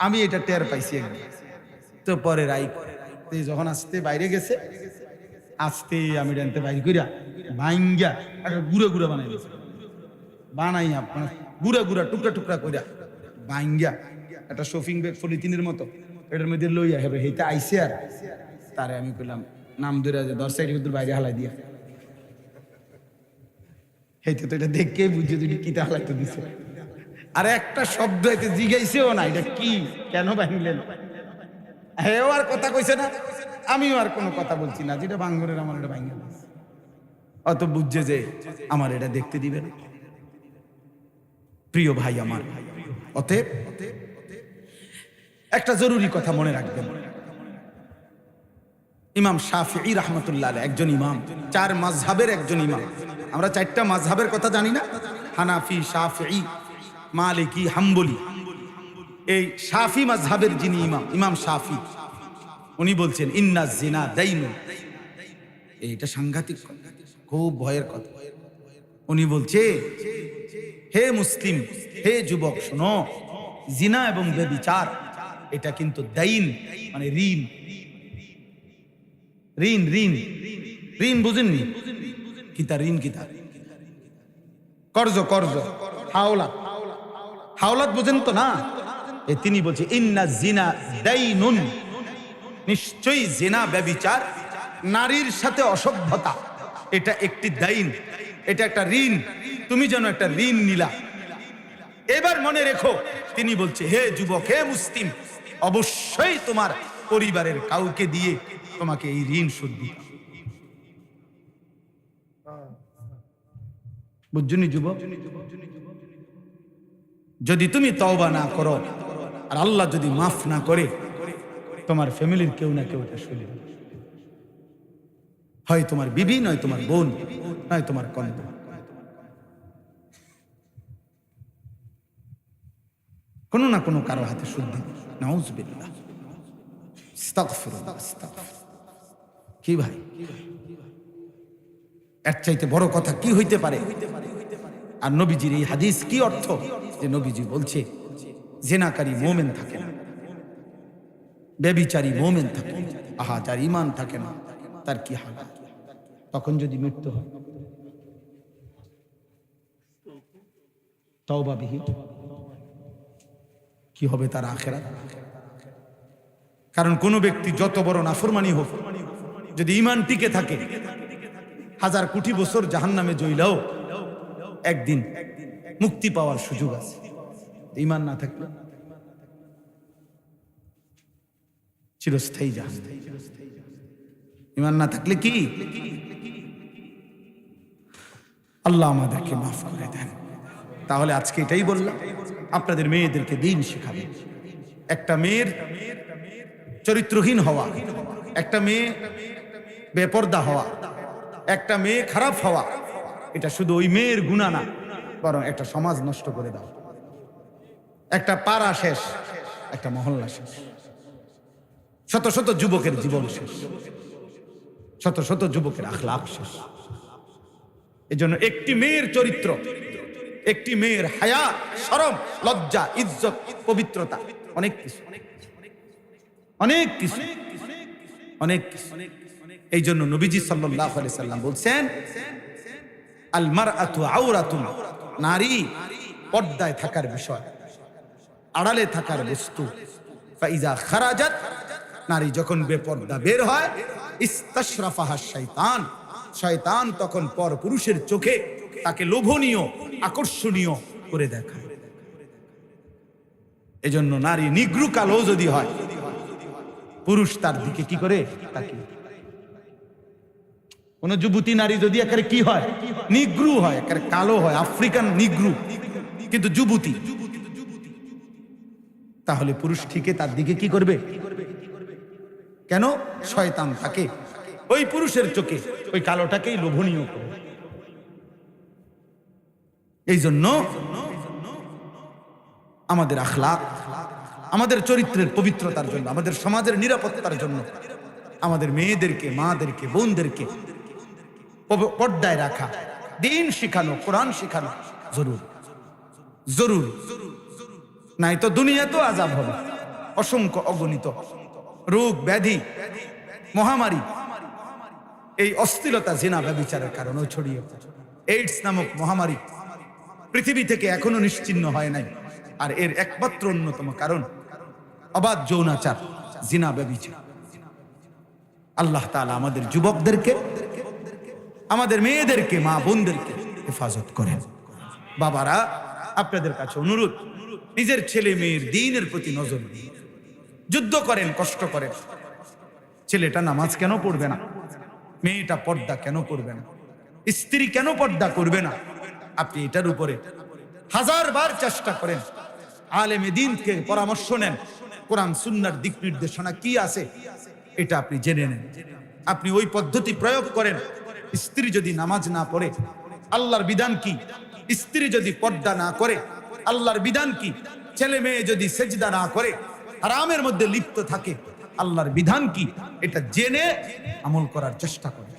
আমি এটা টের পাইছি একদিন। তো পরে যখন আসতে বাইরে গেছে, আসতে আমি ডানতে বাইরে কইরা ভাঙ্গা একটা গুঁড়া গুঁড়া বানাই দিয়েছে, বানাই আপনার গুঁড়া গুঁড়া টুকরা টুকরা কইরা ভাঙ্গা একটা শপিং ব্যাগ পলিথিনের মতো এটার মধ্যে লইয়া হবে হেইতে আইসে। আর তারে আমি কইলাম নাম ধরে 10 সাইড বাইরে হালাই দিয়া, হেইতে তো এটা দেখে বুঝছে তুই কিতা হালাইতে দিছে। আর একটা শব্দ এতে জিগাইছেও না, এটা কি, কেন ভাঙলেন? হেও আর কথা কইছে না, আমিও আর কোনো কথা বলছি না, যেটা ভাঙ্গরের আমার এটা ভাঙ্গে অত বুঝছে যে আমার এটা দেখতে দিবে না। প্রিয় ভাই আমার, অতএব একটা জরুরি কথা মনে রাখবেন, ইমাম শাফিঈ রাহমাতুল্লাহ আলাইহি একজন ইমাম, 4 মাযহাবের একজন ইমাম। আমরা 4টা মাযহাবের কথা জানি না, হানাফি, শাফিঈ, মালিকি, হাম্বলি। এই শাফি মাযহাবের যিনি ইমাম, ইমাম শাফি, উনি বলছেন ইন্নাজ জিনা দাইনুন। এইটা সাংঘাতিক কথা, খুব ভয়ের কথা। উনি বলছে হে মুসলিম, হে যুবক শোনো, জিনা এবং ব্যভিচার এটা কিন্তু দাইন, মানে ঋণ। ঋণ ঋণ ঋণ বুঝেননি? কিতা ঋণ, কিতা কর্জ কর্জ হাওলাত, হাওলাত বোঝেন তো না? তিনি বলছে ইন্না জিনা দাইনুন, নিশ্চয়ই জিনা ব্যভিচার, নারীর সাথে অসভ্যতা, এটা একটি দাইন, এটা একটা ঋণ। তুমি যেন একটা ঋণ নিলা। এবার মনে রেখো, তিনি বলছে হে যুবক, হে মুসলিম, অবশ্যই তোমার পরিবারের কাউকে দিয়ে তোমাকে এই ঋণ শোধ দিতে হবে। বুঝছনি যুবক? যদি তুমি তওবা না করো আর আল্লাহ যদি মাফ না করে, তোমার ফ্যামিলির কেউ না কেউ এটা শুনবে, হয় তোমার বিবি, নয় তোমার বোন, নয় তোমার কন্যা। কোনো না কোনো কারো হাতে শুদ্ধি। নাউজুবিল্লাহ, আস্তাগফিরুল্লাহ, আস্তাগফিরুল্লাহ। কি ভাই, এর চাইতে বড় কথা কি হইতে পারে? আর নবীজির এই হাদিস কি অর্থ? যে নবীজি বলছে জিনাকারী মুমিন থাকে না, ব্যভিচারী মুমিন থাকে না। আহা, যার ঈমান থাকে না তার কি হাল? তখন যদি মৃত্যু হয়, তওবাবিহীন, কি হবে তার আখিরাত? কারণ কোন ব্যক্তি যত বড় নাফরমানি হোক, যদি ঈমান টিকে থাকে, 1000 কোটি বছর জাহান্নামে জ্বললেও একদিন মুক্তি পাওয়ার সুযোগ আছে। ঈমান না থাকলে চিরস্থায়ী জাহান্নাম। ঈমান না থাকলে কি? আল্লাহ আমাদেরকে মাফ করে দেন। তাহলে আজকে এটাই বললাম, আপনাদের মেয়েদেরকে দিন শেখাবেন। একটা মেয়ের চরিত্রহীন হওয়া, একটা মেয়ে বেপরদা হওয়া, একটা মেয়ে খারাপ হওয়া, এটা শুধু ওই মেয়ের গুনাহ না, বরং একটা সমাজ নষ্ট করে দাও। একটা পাড়া শেষ, একটা মহল্লা শেষ, শত শত যুবকের জীবন শেষ, শত শত যুবকের আখলাক শেষ। এজন্য একটি মেয়ের চরিত্র, একটি মেয়ের হায়া, শরম, লজ্জা, ইজ্জত, পবিত্রতা, অনেক কিছু, অনেক কিছু, অনেক কিছু। এই জন্য নবীজি সাল্লাল্লাহু আলাইহি সাল্লাম বলছেন, আল মারআতু আওরাতুন, নারী পর্দায় থাকার বিষয়, আড়ালে থাকার বস্তু। ফাইজা খারাজাত, নারী যখন বেপর্দা বের হয়, ইস্তাশরাফাহা শাইতান, শয়তান তখন পর পুরুষের চোখে তাকে লোভনীয়, আকর্ষণীয় করে দেখায়। এজন্য নারী নিগ্রু কালো যদি হয়, পুরুষ তার দিকে কি করে তাকিয়ে। কোন যুবতী নারী যদি একেবারে কি হয়, নিগ্রু হয়, একেবারে কালো হয়, আফ্রিকান নিগ্রু, কিন্তু যুবতী, তাহলে পুরুষ ঠিকই তার দিকে কি করবে? কেন? শয়তান তাকে ওই পুরুষের চোখে ওই কালোটাকেই লোভনীয় করবে। এই জন্য আমাদের আখলাক, আমাদের চরিত্রের পবিত্রতার জন্য, আমাদের সমাজের নিরাপত্তার জন্য আমাদের মেয়েদেরকে, মাদেরকে, বোনদেরকে পর্দায় রাখা, দিন শিখানো, কোরআন শিখানো জরুরি, জরুরি। নাই তো দুনিয়া তো আযাব হবে। অসংখ্য অগণিত রোগ ব্যাধি, মহামারী, এই অস্থিরতা জিনা ব্যভিচারের কারণে ছড়িয়ে পড়ে। এইডস নামক মহামারী পৃথিবী থেকে এখনো নিশ্চিহ্ন হয় নাই। আর এর একমাত্র অন্যতম কারণ অবাধ যৌনাচার, জিনা ব্যভিচার। আল্লাহ তাআলা আমাদের যুবকদেরকে, আমাদের মেয়েদেরকে, মা বোনদেরকে হেফাজত করেন। বাবারা, আপনাদের কাছে অনুরোধ, নিজের ছেলে মেয়ের দ্বীনের প্রতি নজর দিন। যুদ্ধ করেন, কষ্ট করেন। ছেলেটা নামাজ কেন পড়বে না? মেয়েটা পর্দা কেন করবে না? স্ত্রী কেন পর্দা করবে না? আপনি এটার উপরে 1000 বার চেষ্টা করেন। আলেমে দ্বীনকে পরামর্শ নেন, কোরআন সুন্নাহর দিক নির্দেশনা কি আছে এটা আপনি জেনে নেন। আপনি ওই পদ্ধতি প্রয়োগ করেন। স্ত্রী যদি নামাজ না পড়ে, আল্লাহর বিধান কি? স্ত্রী যদি পর্দা না করে, আল্লাহর বিধান কি? ছেলে মেয়ে যদি সেজদা না করে, হারামের মধ্যে লিপ্ত থাকে, আল্লাহর বিধান কি? এটা জেনে আমল করার চেষ্টা করেন।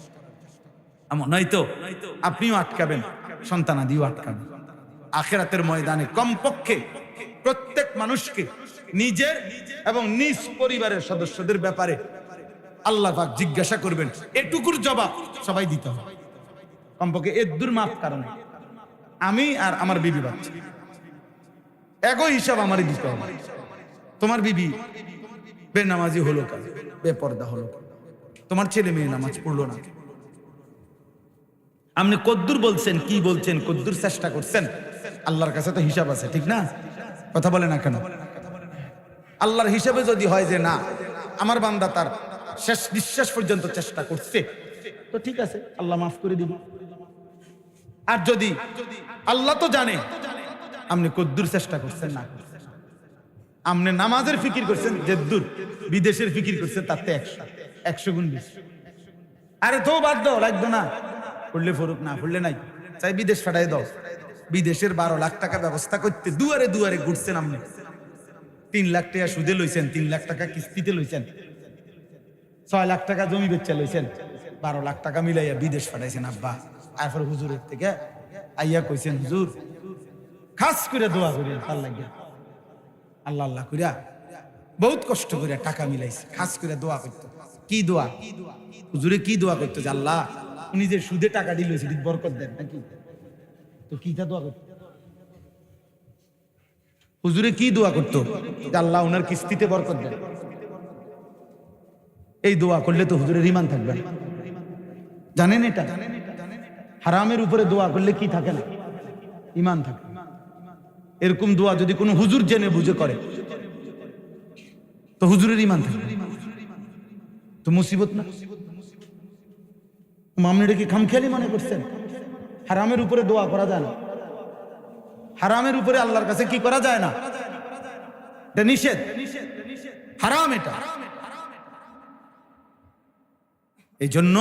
নয়তো আপনিও আটকাবেন, সন্তানাদিও আটকাবেন। আখিরাতের ময়দানে কমপক্ষে প্রত্যেক মানুষকে নিজের এবং নিজ পরিবারের সদস্যদের ব্যাপারে আল্লাহ পাক জিজ্ঞাসা করবেন। এটুকুর জবাব সবাই দিতে হবে, কমপক্ষে এর মাপ কারণে। আমি আর আমার বিবি বাচ্চা, একই হিসাব আমারই দিতে হবে। তোমার বিবি বেনামাজি হলো কেন, বেপর্দা হলো কেন, তোমার ছেলে মেয়ে নামাজ পড়লো না, আপনি কদ্দুর বলছেন, কি বলছেন, কদ্দুর চেষ্টা করছেন, আল্লাহর কাছে তো হিসাব আছে, ঠিক না? কথা বলে না কেন? আল্লাহর হিসাবে যদি হয় যে না, আমার বান্দা তার শেষ নিঃশ্বাস পর্যন্ত চেষ্টা করছে, তো ঠিক আছে, আল্লাহ মাফ করে দিব। আর যদি আল্লাহ তো জানে আপনি কদ্দুর চেষ্টা করছেন না, আপনি নামাজের ফিকির করছেন যেদ্দুর, বিদেশের ফিকির করছেন তার তো 100 গুণ বেশি। আরে তো বাদ দাও, লাগতো না, পড়লে ফরুক, না পড়লে নাই, চাই বিদেশ ফাটাই দাও। বিদেশের 12 লাখ টাকা ব্যবস্থা করতে দুয়ারে দুয়ারে ঘুরছেন আপনি, 3 লাখ টাকা সুদে লইছেন, 3 লাখ টাকা কিস্তিতে লইছেন, 6 লাখ টাকা জমি বেচা লইছেন, 12 লাখ টাকা মিলাইয়া বিদেশ পাঠাইছেন আব্বা। তারপর হুজুরের থেকে আইয়া কইছেন, হুজুর খাস করে দোয়া করি তার লাগিয়া, আল্লাহ আল্লাহ কইরা বহুত কষ্ট করে টাকা মিলাইছে, খাস করে দোয়া করতো। কি দোয়া? হুজুরে কি দোয়া করতো? যে আল্লাহ উনি যে সুদে টাকা দিল সেটি বরকত দেন নাকি? তো কিটা দোয়া করতো? হুজুরে কি দোয়া করতো? যে আল্লাহ ওনার কিস্তিতে বরকত দেন। এই দোয়া করলে তো হুজুরের ঈমান থাকবে না, জানেন এটা? হারামের উপরে দোয়া করলে কি থাকে না? ঈমান থাকে। এরকম দোয়া যদি কোনো হুজুর জেনে বুঝে করে তো হুজুরের ঈমান থাকবে, তো মুসিবত না? আপনি কি খামখেয়ালি মনে করছেন? হারামের উপরে দোয়া করা যায় না, হারামের উপরে আল্লাহর কাছে কি করা যায় না, এটা নিষেধ, হারাম এটা। এই জন্য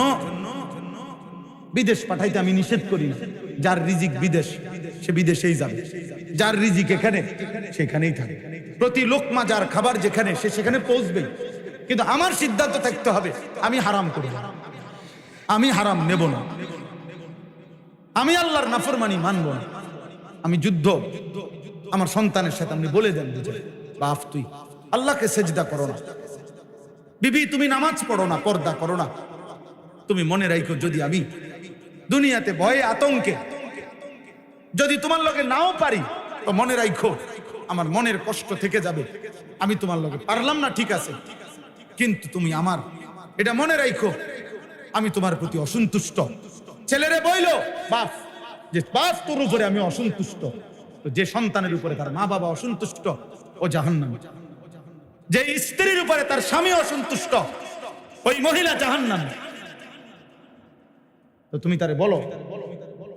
বিদেশ পাঠাইতে আমি নিষেধ করি না। যার রিজিক বিদেশ সে বিদেশেই যাবে, যার রিজিক এখানে সেখানেই থাকে। প্রতি লোকমা যার খাবার যেখানে সে সেখানে পৌঁছবে। কিন্তু আমার সিদ্ধান্ত থাকতে হবে আমি হারাম করি না, আমি হারাম নেব না, আমি আল্লাহর নাফরমানি মানব না। আমি যুদ্ধ আমার সন্তানের সাথে আপনি বলে দেন, বাপ তুই আল্লাহকে সেজদা করো না, বিবি তুমি নামাজ পড়ো না, পর্দা করো না, তুমি মনে রাখো যদি আমি দুনিয়াতে ভয়ে আতঙ্কে যদি তোমার লগে নাও পারি তো মনে রাখো আমার মনের কষ্ট থেকে যাবে। আমি তোমার লগে পারলাম না, ঠিক আছে, কিন্তু তুমি আমার এটা মনে রাখো আমি তোমার প্রতি অসন্তুষ্ট। ছেলেরে বইলো বাপ যে বাপ তোর উপরে আমি অসন্তুষ্ট, তো যে সন্তানের উপরে তার মা বাবা অসন্তুষ্ট ও জাহান্নামী। যে স্ত্রীর উপরে তার স্বামী অসন্তুষ্ট ওই মহিলা জাহান্নামী। তো তুমি তারে বলো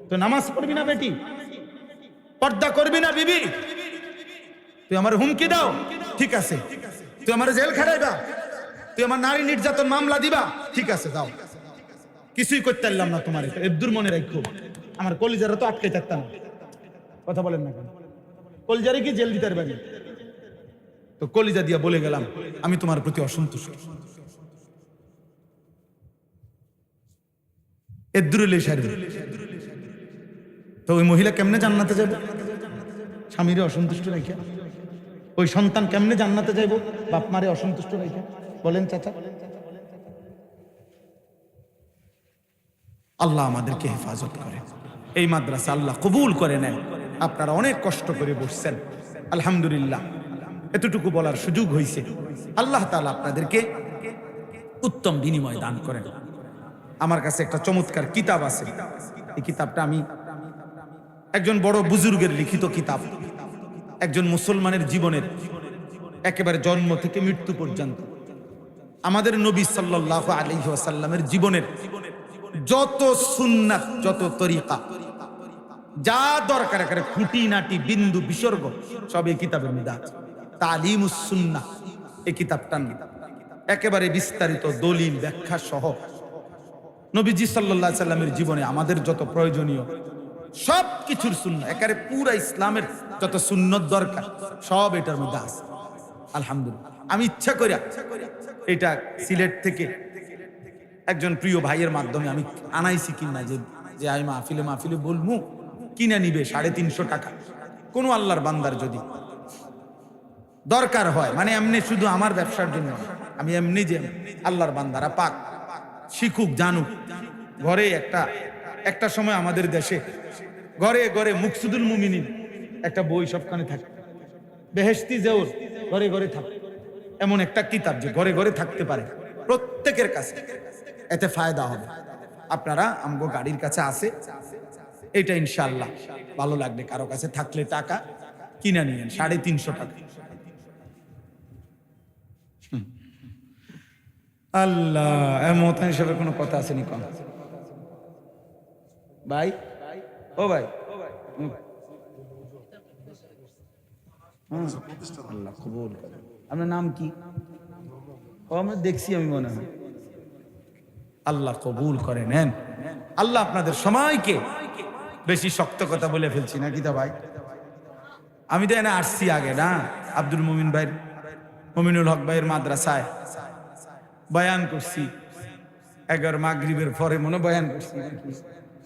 তো নামাজ পড়বি না বেটি, পর্দা করবি না বিবি, তুই আমার হুমকি দাও, ঠিক আছে, তুই আমার জেল খাটাইবা, তুই আমার নারী নির্যাতন মামলা দিবা, ঠিক আছে দাও, কিছুই করতে পারলাম না তোমার, এদুর মনে রাখো আমার কলিজারা তো আটকে থাকতাম না। কথা বলেন না কেন? কলিজারে কি জেল দিতে পারবে? তো কলিজা দিয়া বলে গেলাম আমি তোমার প্রতি অসন্তুষ্ট। তো ওই মহিলা কেমনে জান্নাতে যাবে? স্বামীরে অসন্তুষ্ট রেখে। ওই সন্তান কেমনে জান্নাতে যাইব বাপ মারে অসন্তুষ্ট রেখে? বলেন চাচা। আল্লাহ আমাদেরকে হেফাজত করে, এই মাদ্রাসা আল্লাহ কবুল করে নেন। আপনারা অনেক কষ্ট করে বসছেন, আলহামদুলিল্লাহ এতটুকু বলার সুযোগ হয়েছে। আল্লাহ তাআলা আপনাদেরকে উত্তম বিনিময় দান করেন। আমার কাছে একটা চমৎকার কিতাব আছে, এই কিতাবটা আমি একজন বড় বুজুর্গের লিখিত কিতাব, একজন মুসলমানের জীবনের একেবারে জন্ম থেকে মৃত্যু পর্যন্ত আমাদের নবী সাল্লাল্লাহু আলাইহি ওয়াসাল্লামের জীবনের যত সুন্নাত, যত তরিকা, যা দরকার একেবারে খুঁটিনাটি বিন্দু বিসর্গ সব এই কিতাবের মধ্যে আছে। তালিমুস সুন্নাহ এই কিতাবটার নাম। একেবারে বিস্তারিত দলিল ব্যাখ্যা সহ নবীজি সাল্লাল্লাহু আলাইহি সাল্লামের জীবনে আমাদের যত প্রয়োজনীয় সব কিছুর সুন্নাহ, একেবারে পুরা ইসলামের যত সুন্নত দরকার সব এটার মধ্যে আছে। আলহামদুলিল্লাহ আমি ইচ্ছা করে এটা সিলেট থেকে একজন প্রিয় ভাইয়ের মাধ্যমে আমি আনাইছি কিনা, যে আমি মাহফিলে বলবো কিনে নিবে 350 টাকা। কোন আল্লাহর বান্দার যদি দরকার হয়, মানে এমনি শুধু আমার ব্যবসার জন্য, আমি এমনি যে আল্লাহর বান্দারা পাক শিখুক জানুক। ঘরে একটা সময় আমাদের দেশে ঘরে ঘরে মুকসুদুল মুমিনিন একটা বই সবখানে থাকে, বেহেশতি জেউর ঘরে ঘরে থাকে, এমন একটা কিতাব যে ঘরে ঘরে থাকতে পারে প্রত্যেকের কাছে, এতে ফায়দা হবে। আপনারা আমগো গাড়ির কাছে আছে, এটা ইনশাআল্লাহ ভালো লাগবে কারো কাছে থাকলে টাকা কিনে নিয়েন, 350 টাকা। আল্লাহ, এমন হিসাবে কোনো কথা আছে নি কম ভাই? ও ভাই, আল্লাহ কবুল করে। আপনার নাম কি? ও আমরা দেখছি, আমি মনে হয়। আল্লাহ কবুল করে নেন। আল্লাহ আপনাদের সময়কে, বেশি শক্ত কথা বলে ফেলছি নাকি তা ভাই? আমি তো এনে আসছি আগে না, আব্দুল মুমিন ভাইয়ের, মুমিনুল হক ভাইয়ের মাদ্রাসায় বয়ান করছি, 11 মাগরিবের পরে মনে বয়ান করছি,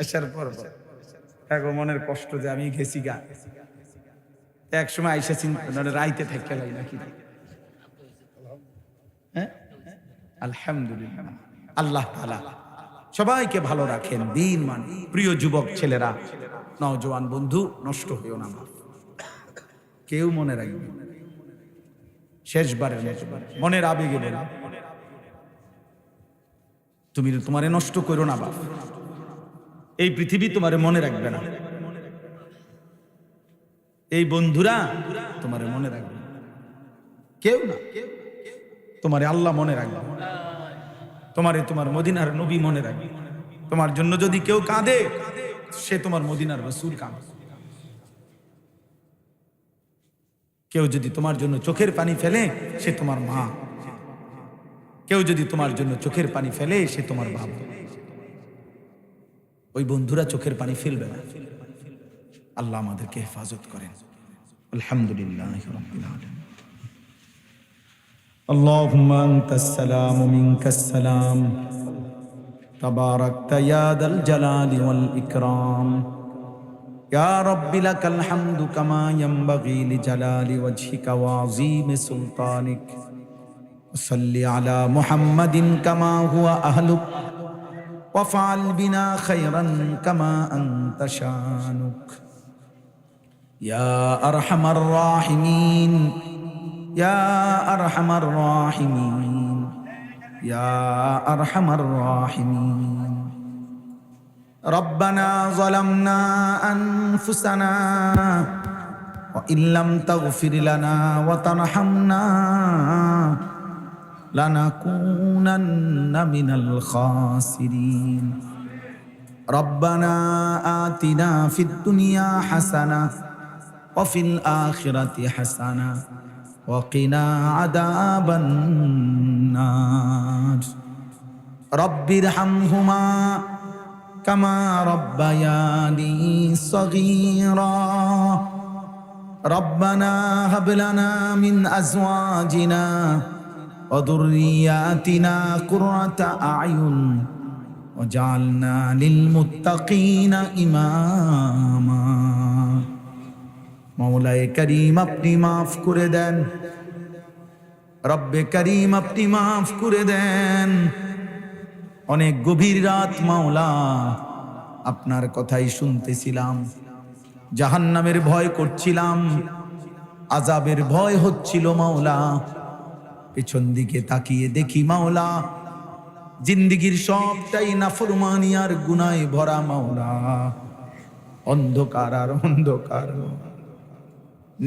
এসার পর এখন মনের কষ্ট যে আমি গেছি গা, এক সময় আইসা চিন্তা রাইতে থেকে যাই নাকি। হ্যাঁ, আলহামদুলিল্লাহ। আল্লাহ তাআলা সবাইকে ভালো রাখেন। দিন মানে প্রিয় যুবক ছেলেরা, নওজোয়ান বন্ধু, নষ্ট হইও না, কেউ মনে রাখবে। শেষবারের মনের আবেগে বলে, তুমি তোমারে নষ্ট করো না বাপ, এই পৃথিবী তোমারে মনে রাখবে না, এই বন্ধুরা তোমারে মনে রাখবে, কেউ না, তোমারে আল্লাহ মনে রাখবে, তোমারে তোমার মদিনার নবী মনে রাখবে। তোমার জন্য যদি কেউ কাঁদে, সে তোমার মদিনার রাসূল কাঁদে। কেউ যদি তোমার জন্য চোখের পানি ফেলে, সে তোমার মা। কেউ যদি তোমার জন্য চোখের পানি ফেলে, সে তোমার বাবা। ওই বন্ধুরা চোখের পানি ফেলবে না। আল্লাহ আমাদেরকে হেফাজত করেন। আলহামদুলিল্লাহি রাব্বিল আলামিন। আল্লাহুম্মা আনতাস সালাম ওয়া মিনকাস সালাম, তাবারাকতা ইয়া দাল জালালি ওয়াল ইকরাম। ইয়া রাব্বি লাকাল হামদু কামা ইয়ানবাগি লিজালালি ওয়াজহিকা ওয়া আযীমি সুলতানিক। সাল্লি আলা মুহাম্মাদিন কামা হুয়া আহলুক ওয়াফআল বিনা খায়রান কামা আনতা শানুক। ইয়া আরহামার রাহিমিন, ইয়া আরহামার রাহিমিন, ইয়া আরহামার রাহিমিন। রব্বানা যালামনা আনফুসানা ওয়া ইল্লাম তাগফির লানা ওয়া তারহামনা লানাকুনান্না মিনাল খাসিরিন। রব্বানা আতিনা ফিদ দুনিয়া হাসানাহ ওয়া ফিল আখিরাতি হাসানাহ ওয়া কিনা আযাবান নার। রব্বিরহামহুমা কামা রব্বায়ানি সগীরা। রব্বানা হাব লানা মিন আজওয়াজিনা ওয়া যুররিয়াতিনা কুররাতা আ'য়ুন ওয়াজআলনা লিল মুত্তাকিনা ইমামা। মওলায়ে করিম, আপনি মাফ করে দেন। রব্বে করিম, আপনি মাফ করে দেন। অনেক গভীর রাত মাওলা, আপনার কথাই শুনতেছিলাম, জাহান্নামের ভয় করছিলাম, আযাবের ভয় হচ্ছিল মাওলা। পেছন দিকে তাকিয়ে দেখি মাওলা, জিন্দেগীর সবটাই নাফরমানি আর গুনাহে ভরা মাওলা। অন্ধকার আর অন্ধকার,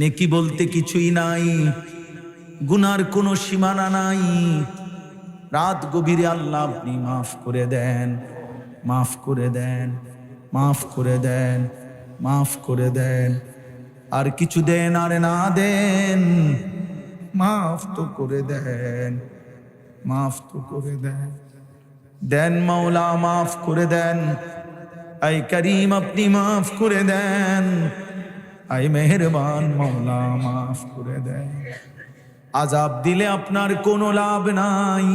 নেকি বলতে কিছুই নাই, গুনার কোনো সীমানা নাই। রাত গভীরে আল্লাহ আপনি মাফ করে দেন, মাফ করে দেন, মাফ করে দেন, মাফ করে দেন। আর কিছু দেন আর না দেন, মাফ তো করে দেন, মাফ তো করে দেন। দেন মাওলা, মাফ করে দেন। আই করিম, আপনি মাফ করে দেন। আই মেহেরবান মাওলা, মাফ করে দেন। আযাব দিলে আপনার কোনো লাভ নাই,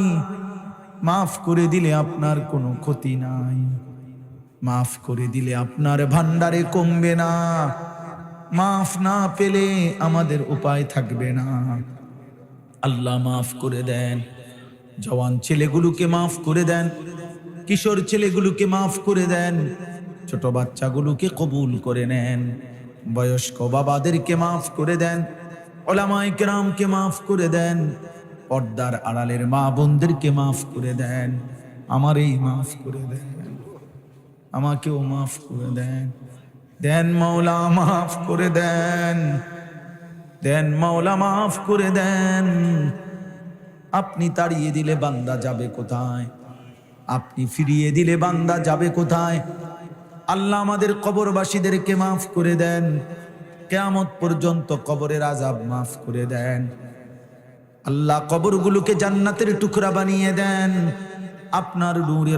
মাফ করে দিলে আপনার কোনো ক্ষতি নাই। মাফ করে দিলে আপনার ভান্ডারে কমবে না, মাফ না পেলে আমাদের উপায় থাকবে না। আল্লাহ মাফ করে দেন। জওয়ান ছেলেগুলোকে মাফ করে দেন, কিশোর ছেলেগুলোকে মাফ করে দেন। ছোট বাচ্চাগুলোকে কবুল করে নেন, বয়স্ক বাবাদেরকে মাফ করে দেন, ওলামায়ে কেরামকে মাফ করে দেন, পর্দার আড়ালের মা বোনদেরকে মাফ করে দেন, আমারই মাফ করে দেন, আমাকেও মাফ করে দেন। দেন মাওলা মাফ করে দেন, দেন মাওলা মাফ করে দেন। আপনি তাড়িয়ে দিলে বান্দা যাবে কোথায়? আপনি ফিরিয়ে দিলে বান্দা যাবে কোথায়? আল্লাহ আমাদের কবরবাসীদেরকে মাফ করে দেন, কিয়ামত পর্যন্ত কবরের আযাব মাফ করে দেন। আল্লাহ কবরগুলোকে জান্নাতের টুকরা বানিয়ে দেন, আপনার নূরের